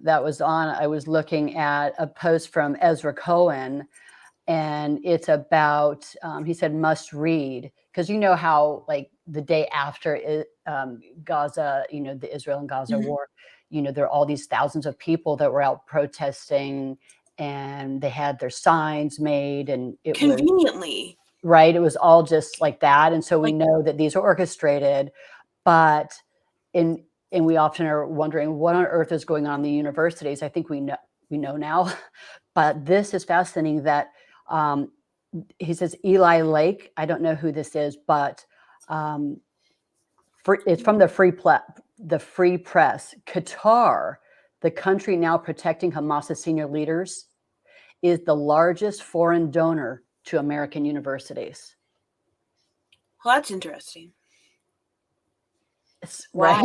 that was on, I was looking at a post from Ezra Cohen, and it's about, he said, must read, because you know how, like, the day after Gaza, you know, the Israel and Gaza war, you know, there are all these thousands of people that were out protesting, and they had their signs made, and it conveniently was, right, it was all just like that. And so we know that these are orchestrated, but and we often are wondering what on earth is going on in the universities. I think we know now, but this is fascinating that he says Eli Lake. I don't know who this is, but it's from the Free Press. Qatar, the country now protecting Hamas's senior leaders, is the largest foreign donor to American universities. Well, that's interesting. Right.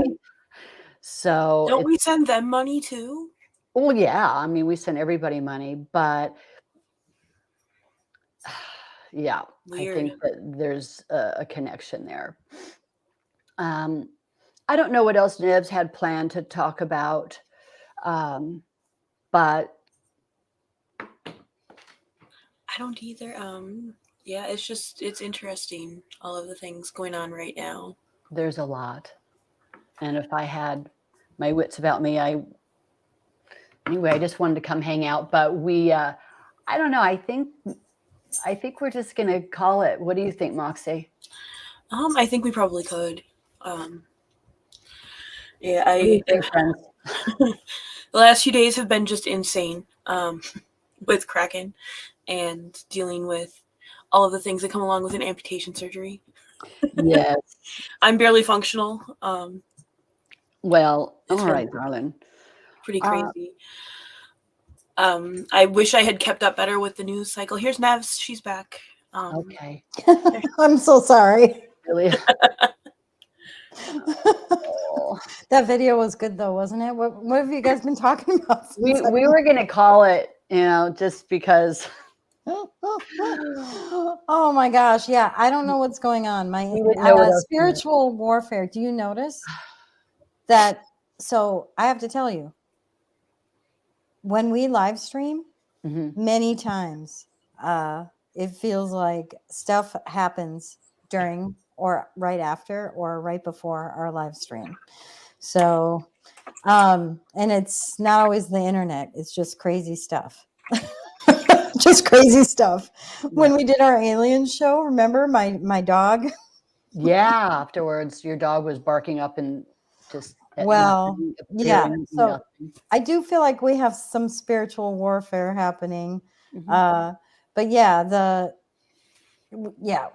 So don't we send them money too? Well, yeah. I mean, we send everybody money, but yeah, weird. I think that there's a connection there. I don't know what else Nibs had planned to talk about, but I don't either. Yeah, it's interesting, all of the things going on right now. There's a lot. And if I had my wits about me, anyway, I just wanted to come hang out. But I don't know. I think we're just going to call it. What do you think, Moxie? I think we probably could. Yeah, what do you think, friends? The last few days have been just insane with Kraken and dealing with all of the things that come along with an amputation surgery. Yes. I'm barely functional. Well, all right, darling. Pretty crazy. I wish I had kept up better with the news cycle. Here's Nevs. She's back. Okay. I'm so sorry. Really? That video was good though, wasn't it? What have you guys been talking about? We were going to call it, just because. Oh my gosh. Yeah. I don't know what's going on. My spiritual warfare. Do you notice that? So I have to tell you, when we live stream, many times, it feels like stuff happens during or right after or right before our live stream. So, and it's not always the internet. It's just crazy stuff. Just crazy stuff. When we did our alien show, remember my dog? Yeah. Afterwards, your dog was barking up and just. Well, yeah. So I do feel like we have some spiritual warfare happening. But yeah,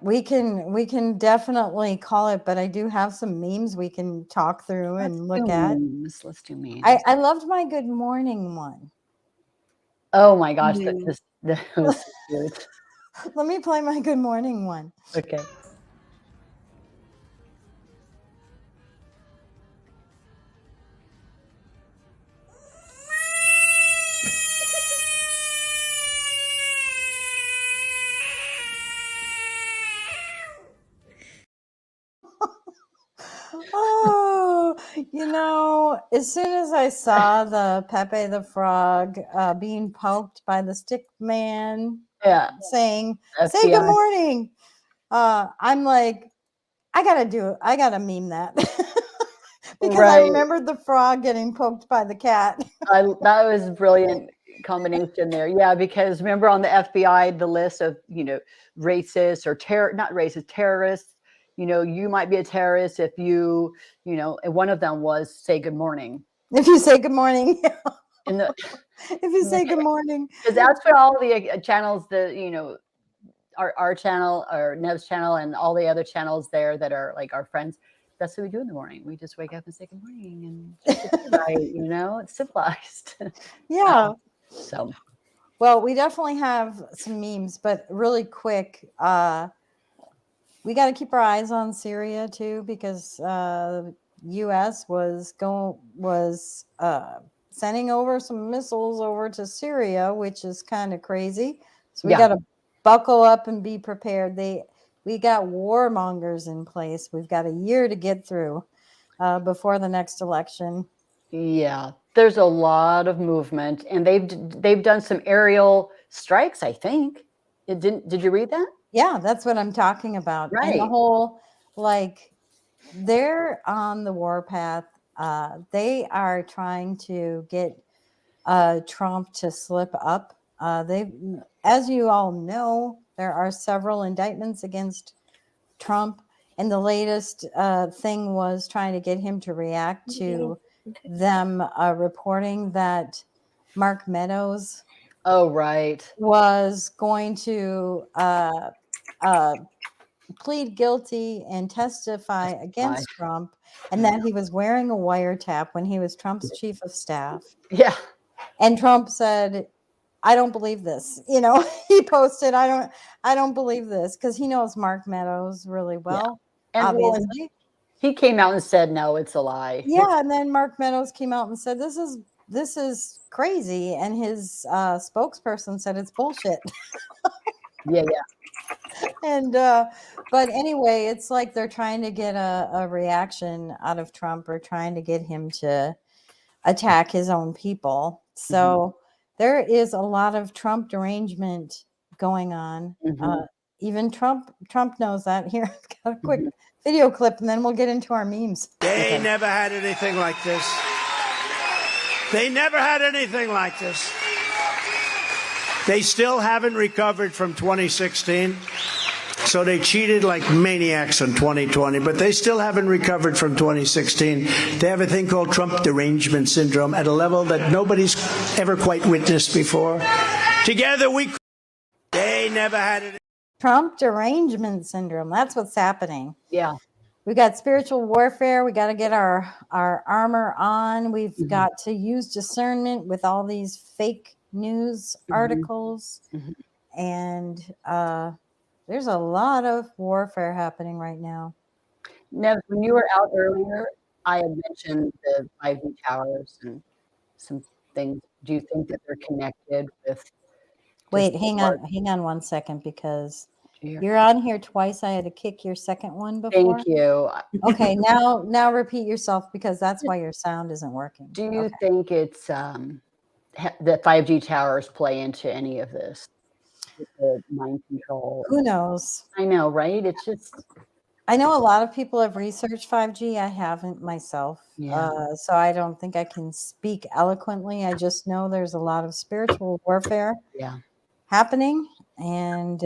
we can definitely call it, but I do have some memes we can talk through and look at. Let's do memes. I loved my good morning one. Oh my gosh, that was so cute. Let me play my good morning one. Okay. Oh, as soon as I saw the Pepe the Frog being poked by the stick man, saying, "Say good morning," I'm like, I gotta meme that Because I Right. remembered the frog getting poked by the cat. That was a brilliant combination there. Yeah, because remember on the FBI, the list of, racist or not racist, terrorists, you might be a terrorist if and one of them was say good morning. If you say good morning. In the If you say good morning. Because that's what all the channels, our channel, our Nev's channel, and all the other channels there that are like our friends. That's what we do in the morning. We just wake up and say good morning and right, it's civilized. Yeah. So, well, we definitely have some memes, but really quick, we got to keep our eyes on Syria too, because U.S. was sending over some missiles over to Syria, which is kind of crazy. So we got to buckle up and be prepared. We got warmongers in place. We've got a year to get through before the next election. Yeah, there's a lot of movement, and they've done some aerial strikes, I think. Did you read that? Yeah, that's what I'm talking about. Right. And the whole, they're on the warpath. They are trying to get Trump to slip up. As you all know, there are several indictments against Trump. And the latest thing was trying to get him to react to them reporting that Mark Meadows was going to plead guilty and testify against Trump, and that he was wearing a wiretap when he was Trump's chief of staff. Yeah. And Trump said, I don't believe this. He posted, I don't believe this, because he knows Mark Meadows really well. Yeah. And obviously. He came out and said, no, it's a lie. Yeah, and then Mark Meadows came out and said, this is crazy. And his spokesperson said it's bullshit. Yeah. And but anyway, it's like they're trying to get a reaction out of Trump, or trying to get him to attack his own people. So there is a lot of Trump derangement going on. Even Trump knows that. Here, I've got a quick video clip, and then we'll get into our memes. They never had anything like this. They never had anything like this. They still haven't recovered from 2016. So they cheated like maniacs in 2020, but they still haven't recovered from 2016. They have a thing called Trump derangement syndrome at a level that nobody's ever quite witnessed before. Together they never had it. Trump derangement syndrome. That's what's happening. Yeah. We got spiritual warfare. We got to get our armor on. We've got to use discernment with all these fake news articles. And there's a lot of warfare happening right now. Nev, when you were out earlier, I had mentioned the 5G towers and some things. Do you think that they're connected with? Wait, hang on 1 second, because you're on here twice. I had to kick your second one before. Thank you. Okay, now repeat yourself, because that's why your sound isn't working. Do you think it's the 5G towers play into any of this? The mind control. Who knows? I know, right? It's just. I know a lot of people have researched 5G. I haven't myself. Yeah. So I don't think I can speak eloquently. I just know there's a lot of spiritual warfare happening. And,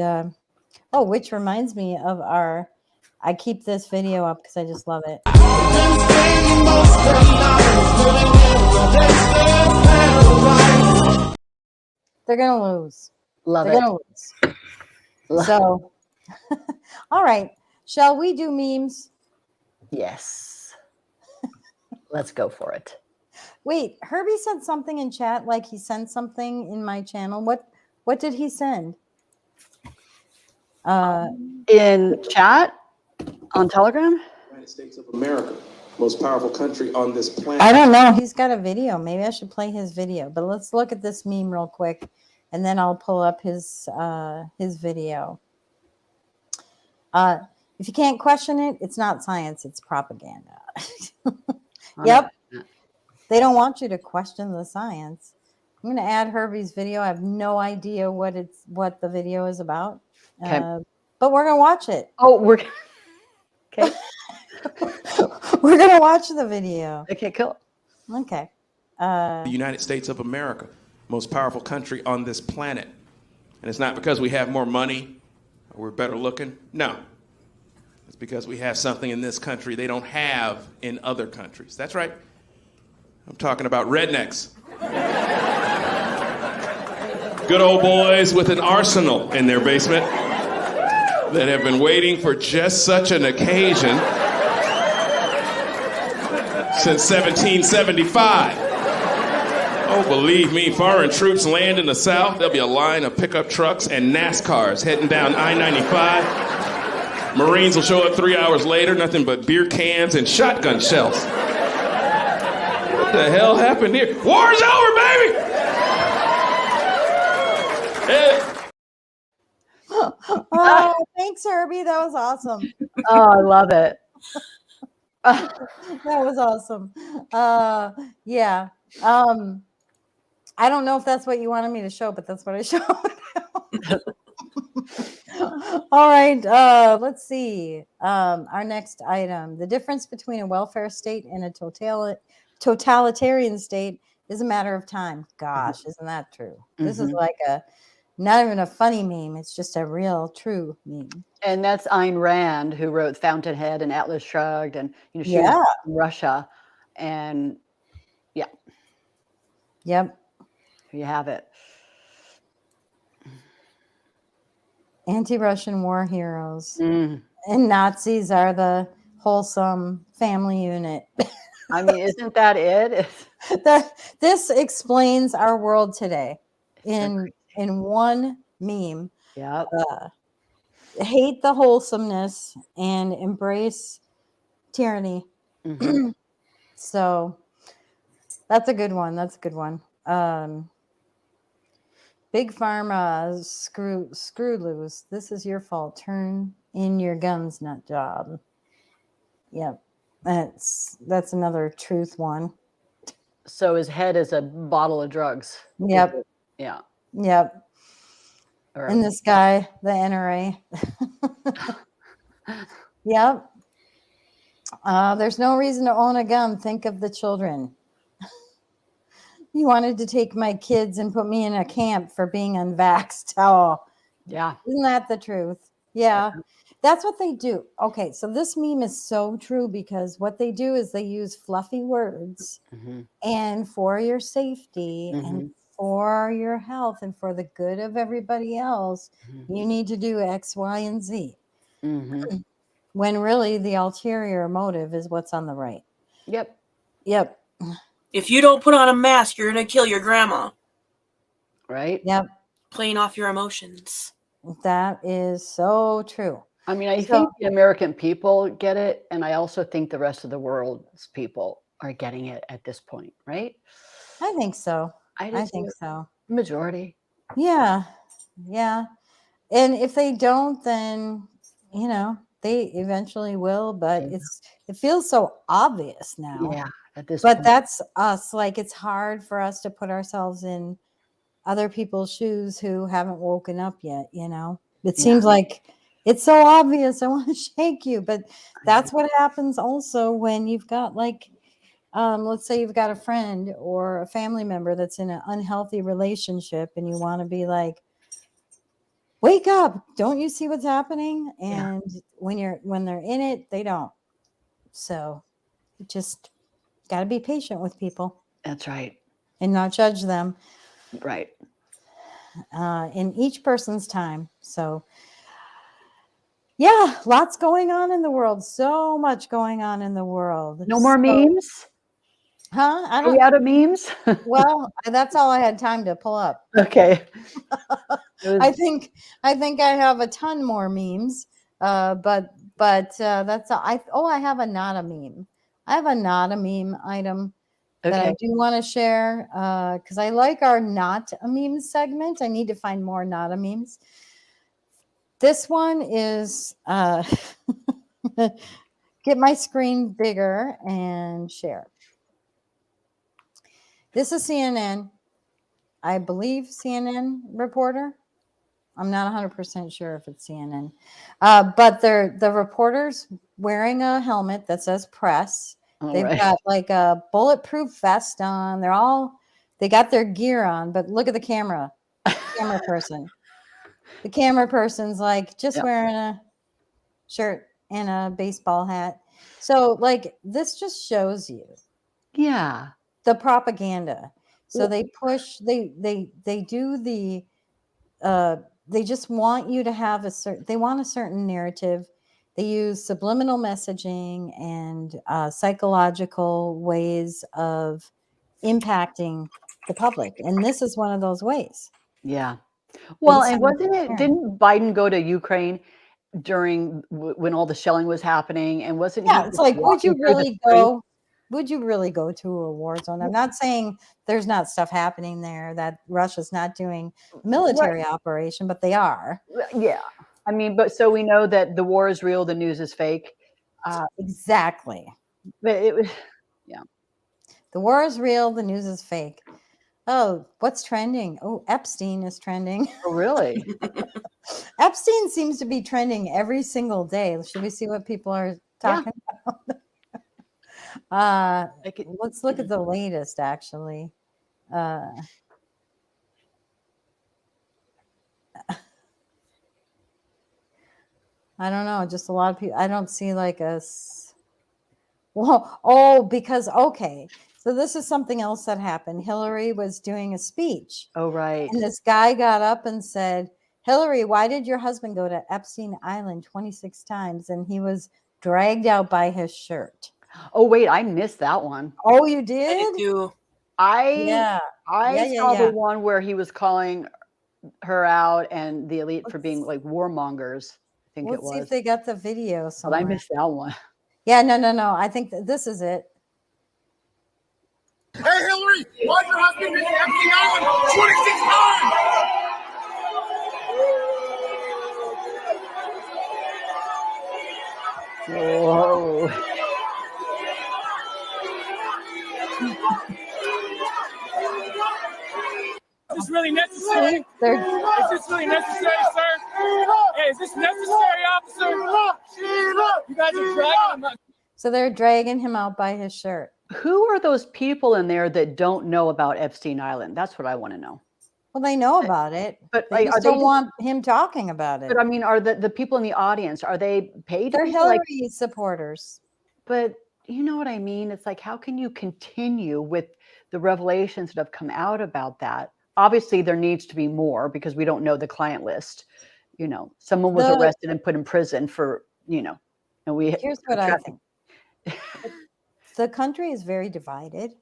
which reminds me of I keep this video up because I just love it. They're going to lose. Love They're going to lose. So, all right. Shall we do memes? Yes. Let's go for it. Wait, Herbie said something in chat, like he sent something in my channel. What did he send? In chat? On Telegram? United States of America, most powerful country on this planet. I don't know. He's got a video. Maybe I should play his video. But let's look at this meme real quick, and then I'll pull up his video. If you can't question it, it's not science, it's propaganda. Yep. They don't want you to question the science. I'm going to add Herbie's video. I have no idea what the video is about. Okay. But we're going to watch it. Oh, we're okay. We're going to watch the video. Okay, cool. Okay. The United States of America, most powerful country on this planet. And it's not because we have more money or we're better looking. No. It's because we have something in this country they don't have in other countries. That's right. I'm talking about rednecks. Good old boys with an arsenal in their basement that have been waiting for just such an occasion since 1775. Oh, believe me, foreign troops land in the South, there'll be a line of pickup trucks and NASCARs heading down I-95. Marines will show up 3 hours later, nothing but beer cans and shotgun shells. What the hell happened here? War's over, baby! Hey. Oh, thanks, Herbie. That was awesome. Oh, I love it. That was awesome. Yeah. I don't know if that's what you wanted me to show, but that's what I showed. All right. Let's see. Our next item. The difference between a welfare state and a totalitarian state is a matter of time. Gosh, isn't that true? This is like not even a funny meme. It's just a real, true meme. And that's Ayn Rand, who wrote Fountainhead and Atlas Shrugged, and she was in Russia, and yep, here you have it. Anti-Russian war heroes and Nazis are the wholesome family unit. I mean, isn't that it? This explains our world today in one meme. Yeah. Hate the wholesomeness and embrace tyranny. So that's a good one. That's a good one. Big Pharma, screw loose. This is your fault. Turn in your guns, nut job. Yep. That's another truth one. So his head is a bottle of drugs. Yep. Yeah. Yep. Right. And this guy, the NRA. Yep. There's no reason to own a gun. Think of the children. You wanted to take my kids and put me in a camp for being unvaxxed. Oh, yeah. Isn't that the truth? Yeah. That's what they do. Okay, so this meme is so true because what they do is they use fluffy words and for your safety and for your health and for the good of everybody else, you need to do X, Y, and Z. When really the ulterior motive is what's on the right. Yep. If you don't put on a mask, you're going to kill your grandma. Right? Yep. Playing off your emotions. That is so true. I mean, I think the American people get it, and I also think the rest of the world's people are getting it at this point, right? I think so. I think so. Majority. Yeah. And if they don't, then, they eventually will, but it feels so obvious now. Yeah. At this but point. That's us. Like, it's hard for us to put ourselves in other people's shoes who haven't woken up yet, It seems like it's so obvious. I want to shake you, but that's what happens also when you've got let's say you've got a friend or a family member that's in an unhealthy relationship and you want to be like, wake up, don't you see what's happening? And when they're in it, they don't. So just got to be patient with people. That's right. And not judge them. Right. In each person's time. So yeah, lots going on in the world. So much going on in the world. No more memes? Huh? Are we out of memes? Well, that's all I had time to pull up. Okay. I think I have a ton more memes. But that's all. I have a not a meme. I have a not a meme item that I do want to share because I like our not a meme segment. I need to find more not a memes. This one is get my screen bigger and share. This is CNN. I believe CNN reporter. I'm not 100% sure if it's CNN. But the reporters wearing a helmet that says press. All They've right. got like a bulletproof vest on. They got their gear on, but look at the camera person. The camera person's like just Yep. wearing a shirt and a baseball hat. So like this just shows you Yeah. the propaganda. So Well- they push, they do the they just want you to have they want a certain narrative. They use subliminal messaging and psychological ways of impacting the public. And this is one of those ways. Yeah. Well, Based and on wasn't it, experience. didn't Biden go to Ukraine during when all the shelling was happening? And wasn't he Yeah, it's just like, walking through the streets? would you really go to a war zone? I'm not saying there's not stuff happening there, that Russia's not doing a military operation, but they are. Yeah. I mean, but so we know that the war is real, the news is fake. Exactly. But it was, yeah. The war is real, the news is fake. Oh, what's trending? Oh, Epstein is trending. Oh, really? Epstein seems to be trending every single day. Should we see what people are talking about? Let's look at the latest, actually. I don't know. Just a lot of people. I don't see like well, because, okay. So this is something else that happened. Hillary was doing a speech. Oh, right. And this guy got up and said, Hillary, why did your husband go to Epstein Island 26 times? And he was dragged out by his shirt. Oh, wait, I missed that one. Oh, you did? I do. Yeah. I saw the one where he was calling her out and the elite for being like warmongers. I think it was. Let's see if they got the video somewhere. But I missed that one. Yeah, no. I think this is it. Hey, Hillary, why'd your husband been to Epstein Island 26 times? Whoa. Is this really necessary? Is this really necessary, sir? Hey, is this necessary, officer? You guys are dragging him out. So they're dragging him out by his shirt. Who are those people in there that don't know about Epstein Island? That's what I want to know. Well, they know about it, but they just don't want him talking about it. But I mean, are the people in the audience, are they paid? They're Hillary supporters. But you know what I mean? It's like, how can you continue with the revelations that have come out about that? Obviously, there needs to be more because we don't know the client list. You know, someone was arrested and put in prison for, you know, and we. Here's what I think. The country is very divided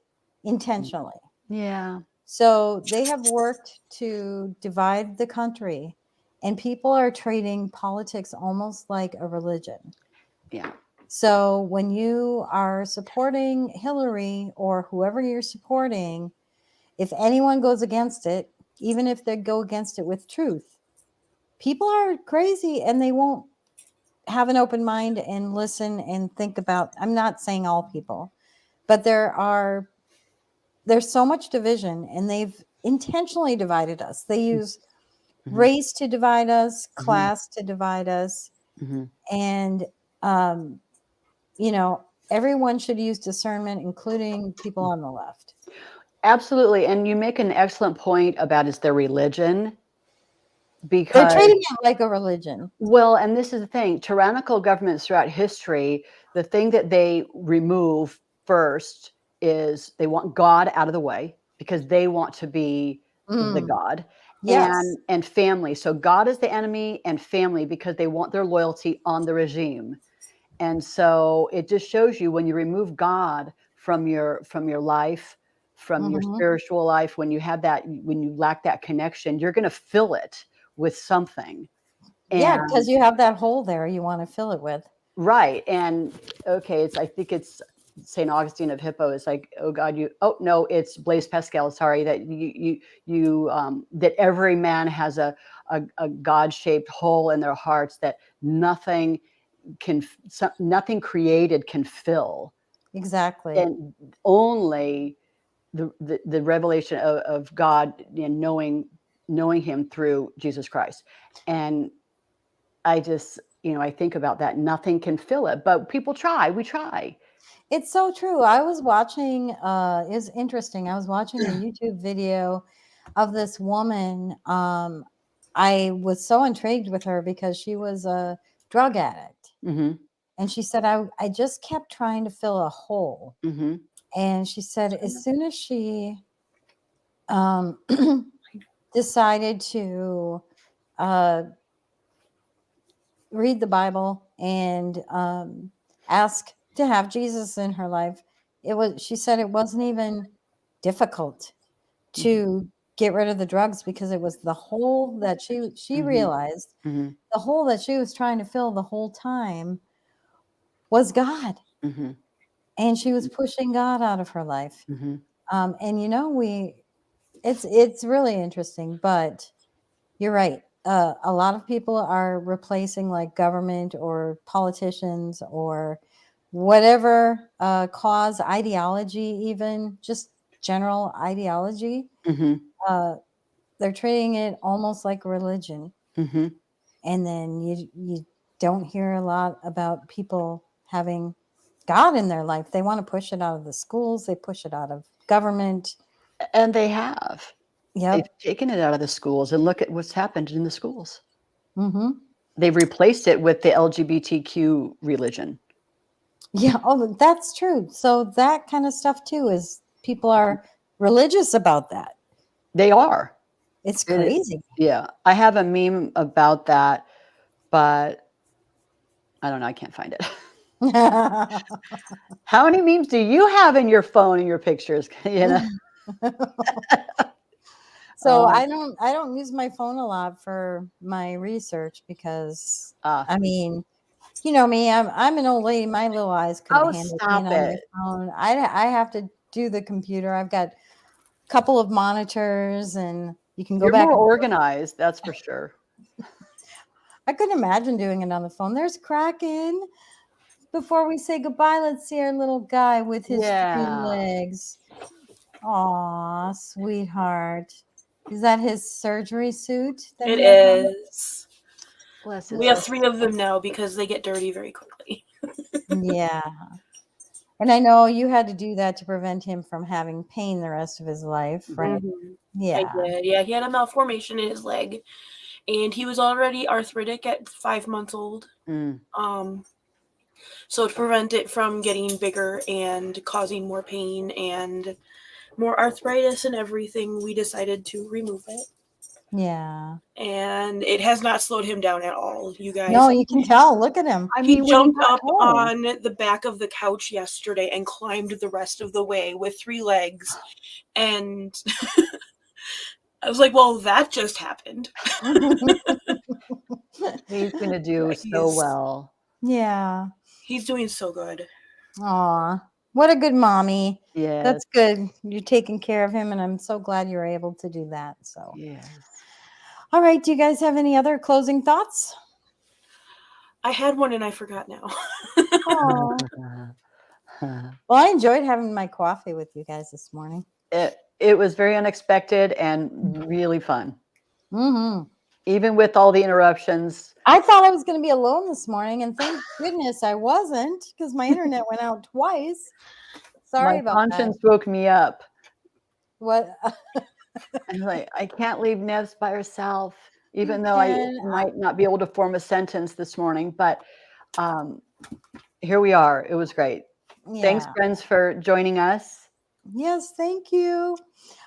intentionally. Yeah. So they have worked to divide the country, and people are treating politics almost like a religion. Yeah. So when you are supporting Hillary or whoever you're supporting, if anyone goes against it, even if they go against it with truth, people are crazy and they won't have an open mind and listen and think about. I'm not saying all people, but there's so much division, and they've intentionally divided us. They use race to divide us, class to divide us. And, you know, everyone should use discernment, including people on the left. Absolutely. And you make an excellent point about it's their religion. Because they're treating it like a religion. Well, and this is the thing, tyrannical governments throughout history, the thing that they remove first is they want God out of the way because they want to be the God. Yes. And family. So God is the enemy, and family, because they want their loyalty on the regime. And so it just shows you when you remove God from your life, from your spiritual life, when you have that, when you lack that connection, you're going to fill it with something. Yeah, because you have that hole there you want to fill it with. Right. And okay, I think it's St. Augustine of Hippo. It's like, oh God, no, it's Blaise Pascal. Sorry, that that every man has a God-shaped hole in their hearts that nothing created can fill. Exactly. And only the revelation of God and knowing him through Jesus Christ. And I just, I think about that. Nothing can fill it, but people try. We try. It's so true. I was watching, it's interesting. I was watching a YouTube video of this woman. I was so intrigued with her because she was a drug addict. Mm-hmm. And she said, I just kept trying to fill a hole. Mm-hmm. And she said, as soon as she decided to read the Bible and ask to have Jesus in her life, she said it wasn't even difficult to get rid of the drugs because it was the hole that she realized Mm-hmm. the hole that she was trying to fill the whole time was God. Mm-hmm. And she was pushing God out of her life. Mm-hmm. And it's really interesting, but you're right. A lot of people are replacing like government or politicians or whatever cause, ideology, even just general ideology. Mm-hmm. They're treating it almost like a religion. Mm-hmm. And then you don't hear a lot about people having God in their life. They want to push it out of the schools. They push it out of government. And they have. Yep. They've taken it out of the schools, and look at what's happened in the schools. Mm-hmm. They've replaced it with the LGBTQ religion. Yeah. Oh, that's true. So that kind of stuff too is people are religious about that. They are. It's crazy. Yeah. I have a meme about that, but I don't know. I can't find it. How many memes do you have in your phone and your pictures? So I don't use my phone a lot for my research because I mean, you know me, I'm an old lady. My little eyes couldn't handle being on my phone. I have to do the computer. I've got a couple of monitors, and you can go You're back. more organized, that's for sure. I couldn't imagine doing it on the phone. There's Kraken. Before we say goodbye, let's see our little guy with his 3 legs. Aw, sweetheart. Is that his surgery suit? It is. Bless We have 3 of them now because they get dirty very quickly. Yeah. And I know you had to do that to prevent him from having pain the rest of his life, right? Mm-hmm. Yeah. I did. Yeah, he had a malformation in his leg, and he was already arthritic at 5 months old. So to prevent it from getting bigger and causing more pain and more arthritis and everything, we decided to remove it. Yeah. And it has not slowed him down at all, you guys. No, you can tell. Look at him. He jumped up on the back of the couch yesterday and climbed the rest of the way with 3 legs. And I was like, well, that just happened. He's going to do so well. Yeah. He's doing so good. Aw, what a good mommy. Yeah. That's good. You're taking care of him, and I'm so glad you're able to do that. So, yes. All right. Do you guys have any other closing thoughts? I had one and I forgot now. Well, I enjoyed having my coffee with you guys this morning. It was very unexpected and really fun. Mm-hmm. Even with all the interruptions. I thought I was going to be alone this morning, and thank goodness I wasn't because my internet went out twice. Sorry about that. My conscience woke me up. What? I'm like, I can't leave Nevs by herself, even though I might not be able to form a sentence this morning. But here we are. It was great. Yeah. Thanks, friends, for joining us. Yes, thank you.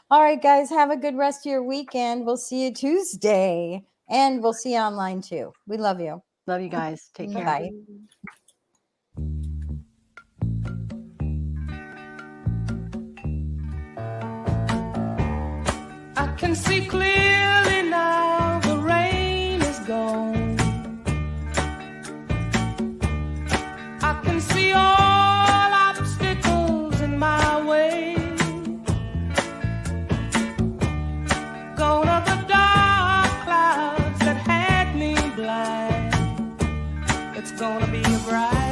All right, guys, have a good rest of your weekend. We'll see you Tuesday, and we'll see you online too. We love you. Love you guys. Take care. Bye. I can see clearly now the rain is gone. I can see all obstacles in my way. Gone are the dark clouds that had me blind. It's gonna be a bright